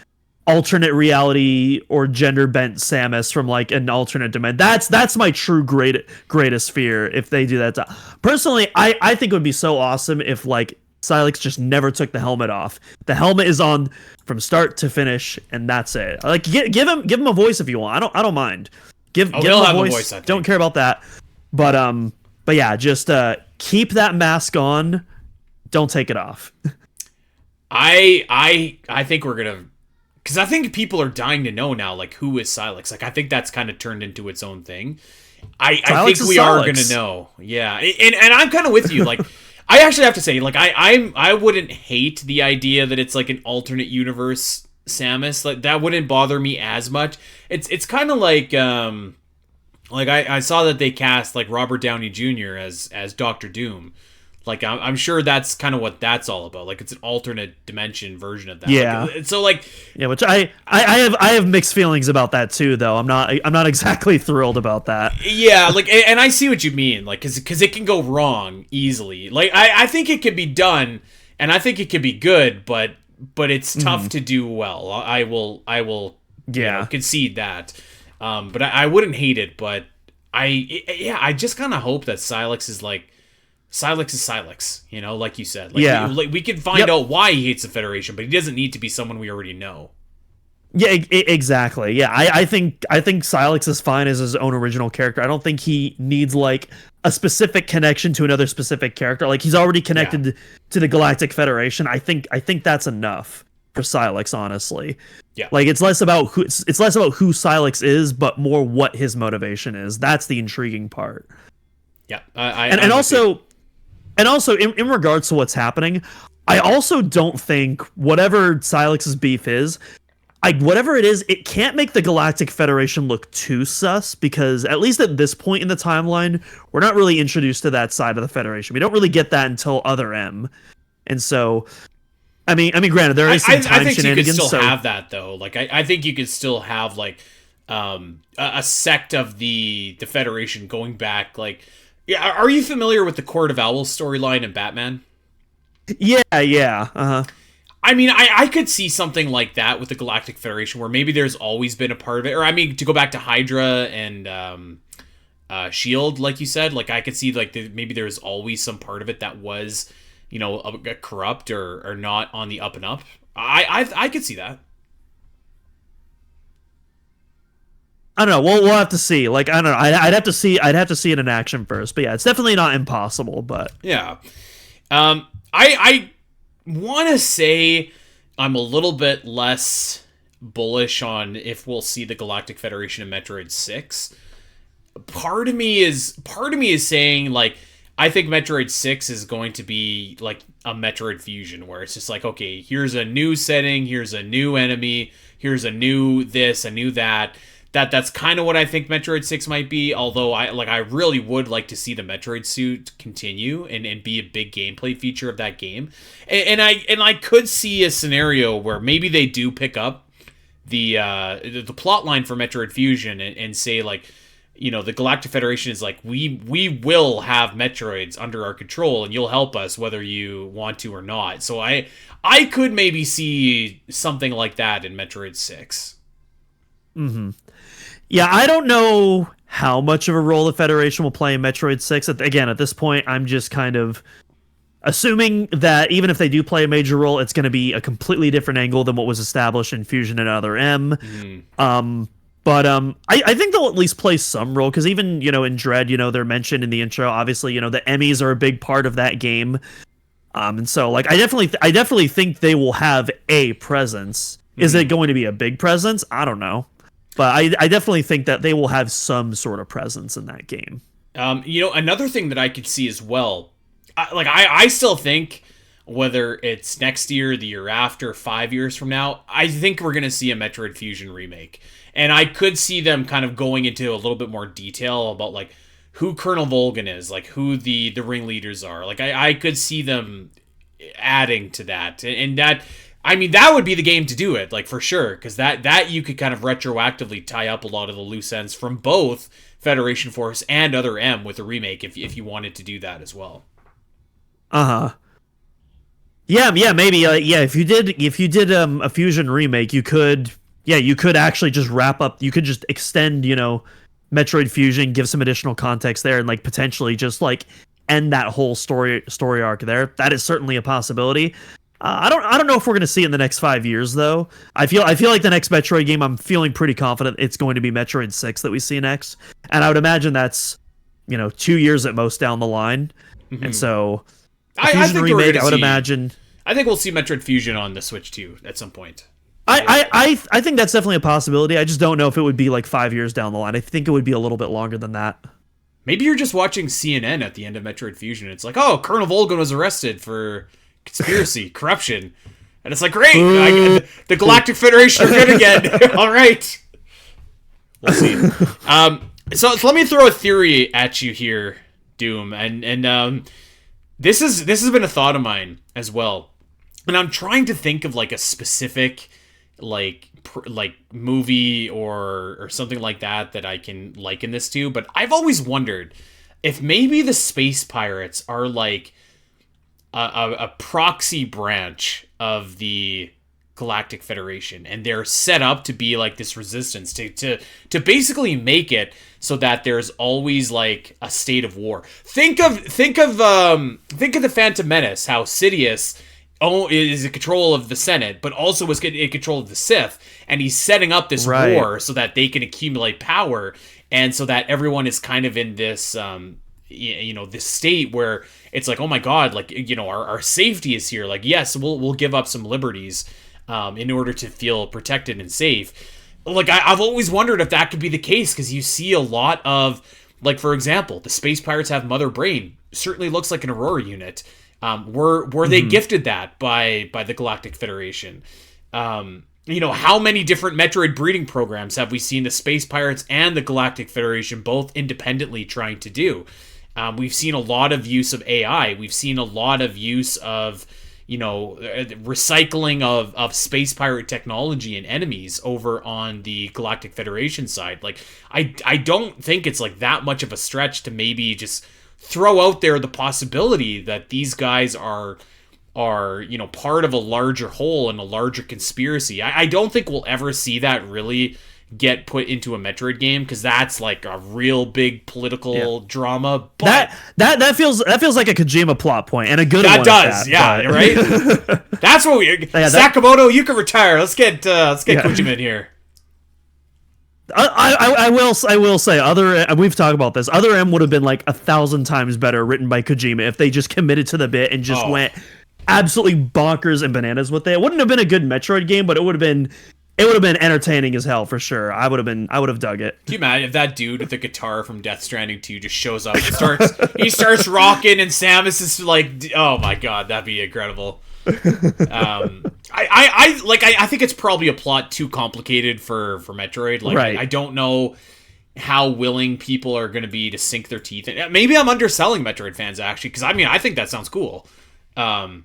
alternate reality or gender bent Samus from like an alternate dimension. That's my true greatest fear if they do that. Personally, I think it would be so awesome if like Sylux just never took the helmet off. The helmet is on from start to finish, and that's it. Like, give him a voice if you want. I don't mind. Give him a voice. Don't care about that. But yeah, just keep that mask on. Don't take it off. I think we're gonna, because I think people are dying to know now, like, who is Sylux. Like, I think that's kind of turned into its own thing. I think we are gonna know. Yeah, and I'm kind of with you. Like, I actually have to say, like, I wouldn't hate the idea that it's like an alternate universe Samus. Like, that wouldn't bother me as much. It's kind of like I saw that they cast like Robert Downey Jr. as Doctor Doom. Like, I'm sure that's kind of what that's all about. Like, it's an alternate dimension version of that. Yeah. Like, so like, yeah, which I have mixed feelings about that too, though. I'm not exactly thrilled about that. Yeah, like, and I see what you mean. Like, because it can go wrong easily. Like, I think it could be done, and I think it could be good, but it's tough to do well. I will concede that. But I wouldn't hate it. But I just kind of hope that Sylux is Sylux, like you said. Like, we can find out why he hates the Federation, but he doesn't need to be someone we already know. Yeah, exactly. Yeah, I think Sylux is fine as his own original character. I don't think he needs like a specific connection to another specific character. Like, he's already connected to the Galactic Federation. I think that's enough for Sylux, honestly. Yeah. Like it's less about who Sylux is, but more what his motivation is. That's the intriguing part. Yeah. And also in regards to what's happening, I also don't think whatever Sylux's beef is, whatever it is, it can't make the Galactic Federation look too sus, because at least at this point in the timeline, we're not really introduced to that side of the Federation. We don't really get that until Other M. And so, I mean, granted, there is some time I think shenanigans. You could still have that, though. Like, I think you could still have, like, a sect of the Federation going back, like... Yeah, are you familiar with the Court of Owls storyline in Batman? Yeah. Uh-huh. I mean, I could see something like that with the Galactic Federation, where maybe there's always been a part of it. Or, I mean, to go back to Hydra and S.H.I.E.L.D., like you said, like, I could see, like, maybe there was always some part of it that was, you know, corrupt or not on the up and up. I could see that. I don't know. We'll have to see. Like, I don't know. I'd have to see it in action first. But yeah, it's definitely not impossible. But yeah, I want to say I'm a little bit less bullish on if we'll see the Galactic Federation in Metroid 6. Part of me is saying, like, I think Metroid 6 is going to be like a Metroid Fusion, where it's just like, okay, here's a new setting, here's a new enemy, here's a new this, a new that. That's kind of what I think Metroid 6 might be, although I really would like to see the Metroid suit continue and be a big gameplay feature of that game. And I could see a scenario where maybe they do pick up the plot line for Metroid Fusion and say, like, you know, the Galactic Federation is like, we will have Metroids under our control and you'll help us whether you want to or not. So I could maybe see something like that in Metroid 6. Mm-hmm. Yeah, I don't know how much of a role the Federation will play in Metroid 6. Again, at this point, I'm just kind of assuming that even if they do play a major role, it's going to be a completely different angle than what was established in Fusion and Other M. But I think they'll at least play some role, because even, you know, in Dread, you know, they're mentioned in the intro. Obviously, you know, the E.M.M.Is are a big part of that game. And so, like, I definitely think they will have a presence. Is it going to be a big presence? I don't know. But I definitely think that they will have some sort of presence in that game. You know, another thing that I could see as well, I still think, whether it's next year, the year after, 5 years from now, I think we're going to see a Metroid Fusion remake. And I could see them kind of going into a little bit more detail about, like, who Colonel Volgin is, like, who the ringleaders are. Like, I could see them adding to that. And that... I mean, that would be the game to do it, like, for sure, because that you could kind of retroactively tie up a lot of the loose ends from both Federation Force and Other M with a remake if you wanted to do that as well. Yeah, maybe. If you did a Fusion remake, you could actually just wrap up. You could just extend, you know, Metroid Fusion, give some additional context there, and, like, potentially just, like, end that whole story arc there. That is certainly a possibility. I don't know if we're going to see it in the next 5 years, though. I feel like the next Metroid game, I'm feeling pretty confident it's going to be Metroid 6 that we see next. And I would imagine that's, you know, 2 years at most down the line. Mm-hmm. And so, I think remake, I would imagine. I think we'll see Metroid Fusion on the Switch too at some point. I think that's definitely a possibility. I just don't know if it would be like 5 years down the line. I think it would be a little bit longer than that. Maybe you're just watching CNN at the end of Metroid Fusion. It's like, oh, Colonel Volgin was arrested for conspiracy, corruption. And it's like, great, the Galactic Federation are good again. All right. We'll see. So let me throw a theory at you here, Doom. And this has been a thought of mine as well. And I'm trying to think of like a specific like movie or something like that I can liken this to. But I've always wondered if maybe the space pirates are like a proxy branch of the Galactic Federation, and they're set up to be like this resistance to basically make it so that there's always like a state of war. Think of the Phantom Menace, how Sidious is in control of the Senate, but also was in control of the Sith, and he's setting up this war so that they can accumulate power, and so that everyone is kind of in this this state where it's like, oh my god, like, our safety is here. Like, yes, we'll give up some liberties in order to feel protected and safe. Like, I've always wondered if that could be the case, because you see a lot of, like, for example, the space pirates have Mother Brain. Certainly looks like an Aurora unit. Were they gifted that by the Galactic Federation? How many different Metroid breeding programs have we seen the space pirates and the Galactic Federation both independently trying to do? We've seen a lot of use of AI. We've seen a lot of use of recycling of space pirate technology and enemies over on the Galactic Federation side. Like, I don't think it's like that much of a stretch to maybe just throw out there the possibility that these guys are part of a larger whole and a larger conspiracy. I don't think we'll ever see that really get put into a Metroid game, because that's like a real big political drama. But that feels like a Kojima plot point, and a good one. That does, right? That's what we. Sakamoto, you can retire. Let's get Kojima in here. I will say we've talked about this. Other M would have been like 1,000 times better written by Kojima if they just committed to the bit and just went absolutely bonkers and bananas with it. It wouldn't have been a good Metroid game, but it would have been entertaining as hell for sure. I would have dug it. Can you imagine if that dude with the guitar from Death Stranding 2 just shows up and he starts rocking, and Samus is like, oh my god, that'd be incredible. I think it's probably a plot too complicated for Metroid. Like, right. I don't know how willing people are going to be to sink their teeth in. Maybe I'm underselling Metroid fans, actually, because I think that sounds cool. I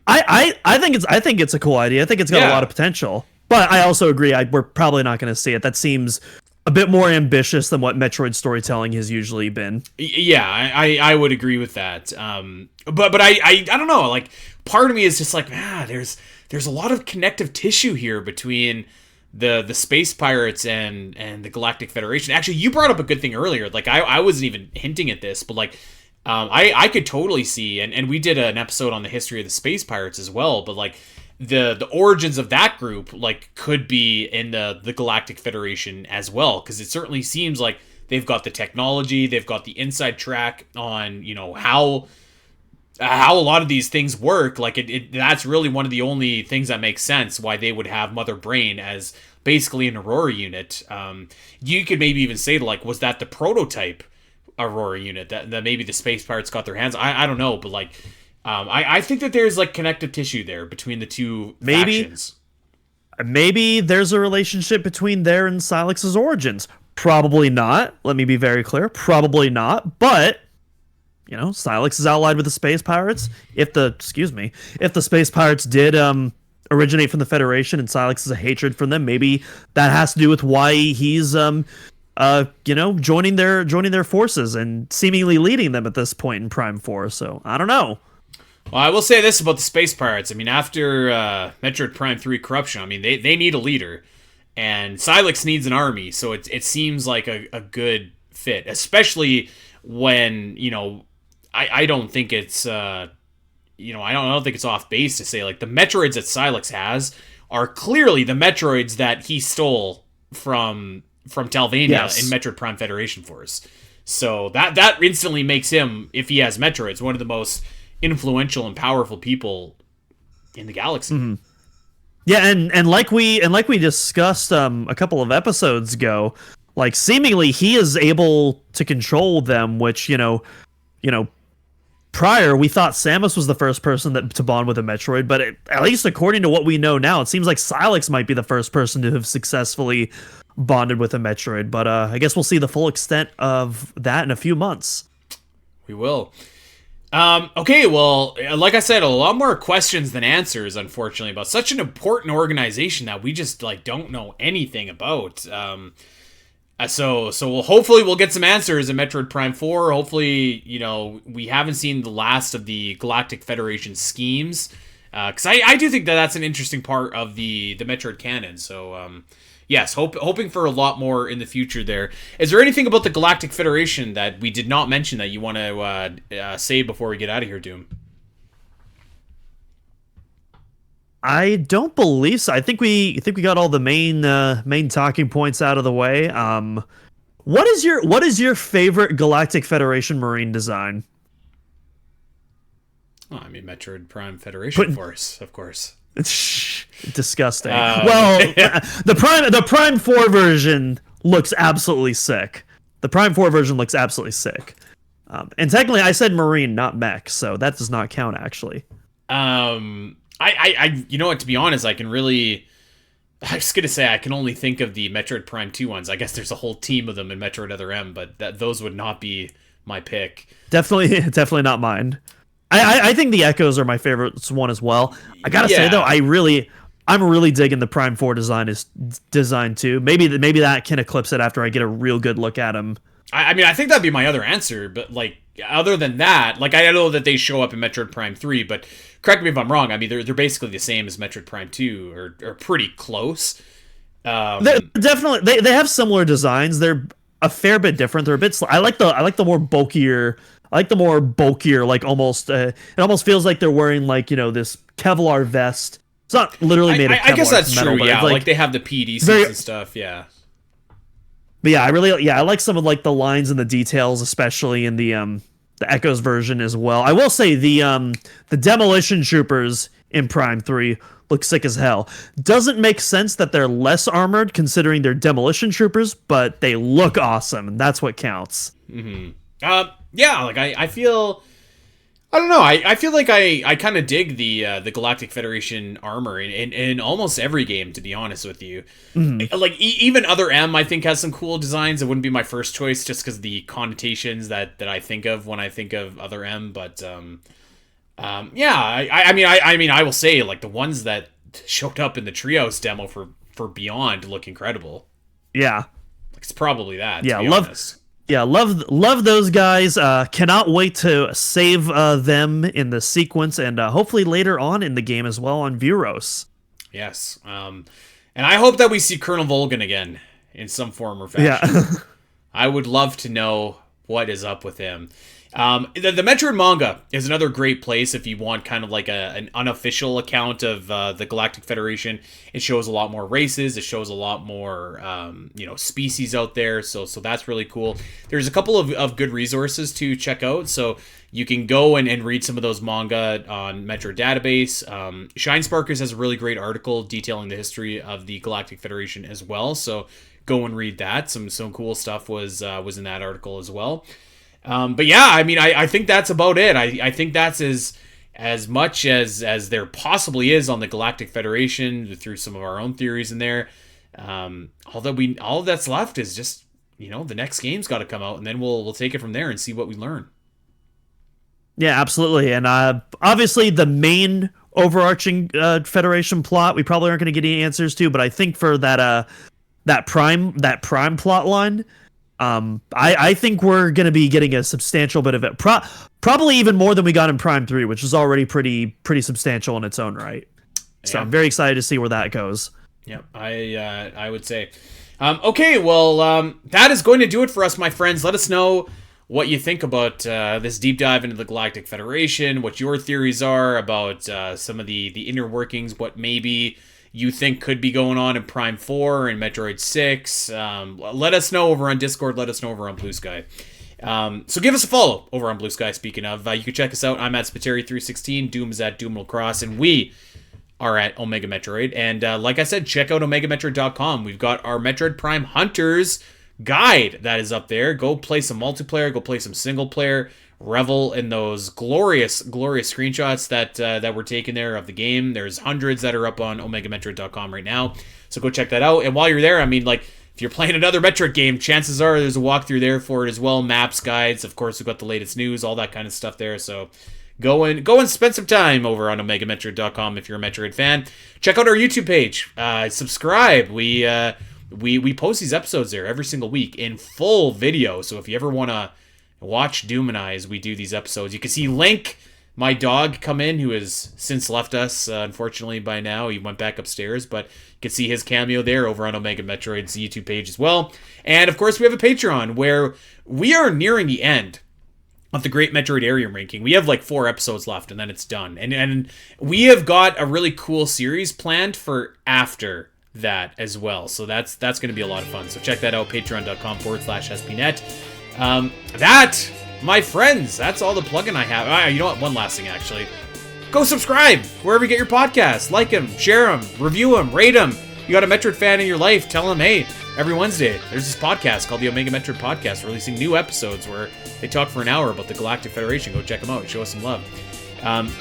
think it's a cool idea. I think it's got a lot of potential. But I also agree, we're probably not going to see it. That seems a bit more ambitious than what Metroid storytelling has usually been. Yeah, I would agree with that. But I don't know. Like, part of me is just like, there's a lot of connective tissue here between the space pirates and the Galactic Federation. Actually, you brought up a good thing earlier. Like, I wasn't even hinting at this, but like, I could totally see, and we did an episode on the history of the space pirates as well, but like, the origins of that group like could be in the Galactic Federation as well, because it certainly seems like they've got the technology, they've got the inside track on how a lot of these things work. Like, that's really one of the only things that makes sense why they would have Mother Brain as basically an Aurora unit. You could maybe even say, like, was that the prototype Aurora unit that maybe the space pirates got their hands? I don't know, but like, I think that there's like connective tissue there between the two factions. Maybe there's a relationship between there and Sylux's origins. Probably not. Let me be very clear. Probably not. But Sylux is allied with the space pirates. If the space pirates did originate from the Federation and Sylux has a hatred for them, maybe that has to do with why he's joining their forces and seemingly leading them at this point in Prime 4. So I don't know. Well, I will say this about the space pirates. I mean, after Metroid Prime 3 Corruption, they need a leader, and Sylux needs an army. So it seems like a good fit, especially when I don't think it's I don't think it's off base to say, like, the Metroids that Sylux has are clearly the Metroids that he stole from Talvania in Metroid Prime Federation Force. So that instantly makes him, if he has Metroids, one of the most influential and powerful people in the galaxy. Mm-hmm. Yeah, and like we discussed a couple of episodes ago, like, seemingly he is able to control them, which prior we thought Samus was the first person to bond with a Metroid, but at least according to what we know now, it seems like Sylux might be the first person to have successfully bonded with a Metroid. But I guess we'll see the full extent of that in a few months. We will. Okay, well, like I said, a lot more questions than answers, unfortunately, about such an important organization that we just like don't know anything about. So hopefully we'll get some answers in Metroid Prime 4. Hopefully, we haven't seen the last of the Galactic Federation schemes, because I do think that that's an interesting part of the Metroid canon. So yes, hoping for a lot more in the future there. Is there anything about the Galactic Federation that we did not mention that you want to say before we get out of here, Doom? I don't believe so. I think we got all the main talking points out of the way. What is your favorite Galactic Federation Marine design? Oh, I mean, Metroid Prime Federation Force, of course. Disgusting. Well, the Prime 4 version looks absolutely sick. The Prime 4 version looks absolutely sick. And technically, I said Marine, not mech, so that does not count, actually. I you know what, to be honest, I was gonna say I can only think of the Metroid Prime 2 ones. I guess there's a whole team of them in Metroid Other M, but those would not be my pick. Definitely not mine. I think the Echoes are my favorite one as well. I gotta say though, I'm really digging the Prime 4 design too. Maybe that can eclipse it after I get a real good look at them. I mean, I think that'd be my other answer, but like other than that, like I know that they show up in Metroid Prime 3, but correct me if I'm wrong. I mean, they're basically the same as Metroid Prime 2, or pretty close. They're definitely they have similar designs. They're a fair bit different. They're a bit. I like the more bulkier. Like almost. It almost feels like they're wearing like this Kevlar vest. It's not literally made of Kevlar. I guess that's metal, true. Yeah, like they have the PD suits and stuff. Yeah. But yeah, I like some of like the lines and the details, especially in the Echoes version as well. I will say the Demolition Troopers in Prime 3 look sick as hell. Doesn't make sense that they're less armored considering they're Demolition Troopers, but they look awesome, and that's what counts. Mm-hmm. Yeah, like I feel. I don't know. I feel like I kind of dig the Galactic Federation armor in almost every game, to be honest with you. Mm-hmm. Like even Other M, I think has some cool designs. It wouldn't be my first choice just because the connotations that I think of when I think of Other M. But yeah, I mean, I will say like the ones that showed up in the Trios demo for Beyond look incredible. Yeah, like, it's probably that. Yeah, to be honest. Yeah, love those guys. Cannot wait to save them in the sequence and hopefully later on in the game as well on Vuros. Yes, and I hope that we see Colonel Volgin again in some form or fashion. Yeah. I would love to know what is up with him. The Metroid manga is another great place if you want kind of like an unofficial account of the Galactic Federation. It shows a lot more races. It shows a lot more species out there. So that's really cool. There's a couple of good resources to check out. So you can go and read some of those manga on Metroid Database. Shine Sparkers has a really great article detailing the history of the Galactic Federation as well. So go and read that. Some cool stuff was in that article as well. But yeah, I mean, I think that's about it. I think that's as much as there possibly is on the Galactic Federation through some of our own theories in there. All that's left is just, the next game's got to come out, and then we'll take it from there and see what we learn. Yeah, absolutely. And obviously the main overarching Federation plot, we probably aren't going to get any answers to, but I think for that prime plot line, I think we're going to be getting a substantial bit of it. Probably even more than we got in Prime 3, which is already pretty substantial in its own right. So yeah. I'm very excited to see where that goes. Yep, I would say. Okay, well, that is going to do it for us, my friends. Let us know what you think about this deep dive into the Galactic Federation, what your theories are about some of the inner workings, what maybe you think could be going on in Prime 4 and Metroid 6. Let us know over on Discord. Let us know over on Blue Sky. So give us a follow over on Blue Sky, speaking of. You can check us out. I'm at Spiteri316. Doom is at Doom and we are at Omega Metroid. And like I said, check out OmegaMetroid.com. We've got our Metroid Prime Hunters guide that is up there. Go play some multiplayer. Go play some single player. Revel in those glorious screenshots that were taken there of the game. There's hundreds that are up on OmegaMetroid.com right now. So go check that out. And while you're there, I mean, like, if you're playing another Metroid game, chances are there's a walkthrough there for it as well. Maps, guides, of course, we've got the latest news, all that kind of stuff there. So go and spend some time over on OmegaMetroid.com if you're a Metroid fan. Check out our YouTube page. Subscribe. We post these episodes there every single week in full video. So if you ever want to watch Doom and I as we do these episodes, you can see Link, my dog, come in, who has since left us, unfortunately, by now. He went back upstairs, but you can see his cameo there over on Omega Metroid's YouTube page as well. And, of course, we have a Patreon where we are nearing the end of the Great Metroid Area Ranking. We have like 4 episodes left, and then it's done. And we have got a really cool series planned for after that as well. So that's going to be a lot of fun. So check that out, patreon.com/SPNet. That, my friends, that's all the plugin I have. You know what? One last thing, actually. go subscribe wherever you get your podcasts. Like them, share them, review them, rate them. You got a Metroid fan in your life, tell them, hey, every Wednesday there's this podcast called the Omega Metroid Podcast, releasing new episodes where they talk for an hour about the Galactic Federation. Go check them out. Show us some love.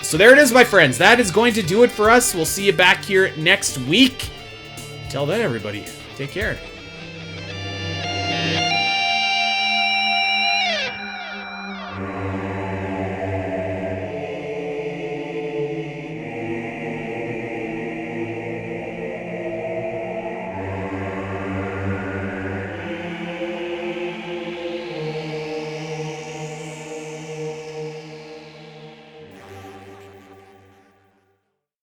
So there it is, my friends. That is going to do it for us. We'll see you back here next week. Till then, everybody, take care.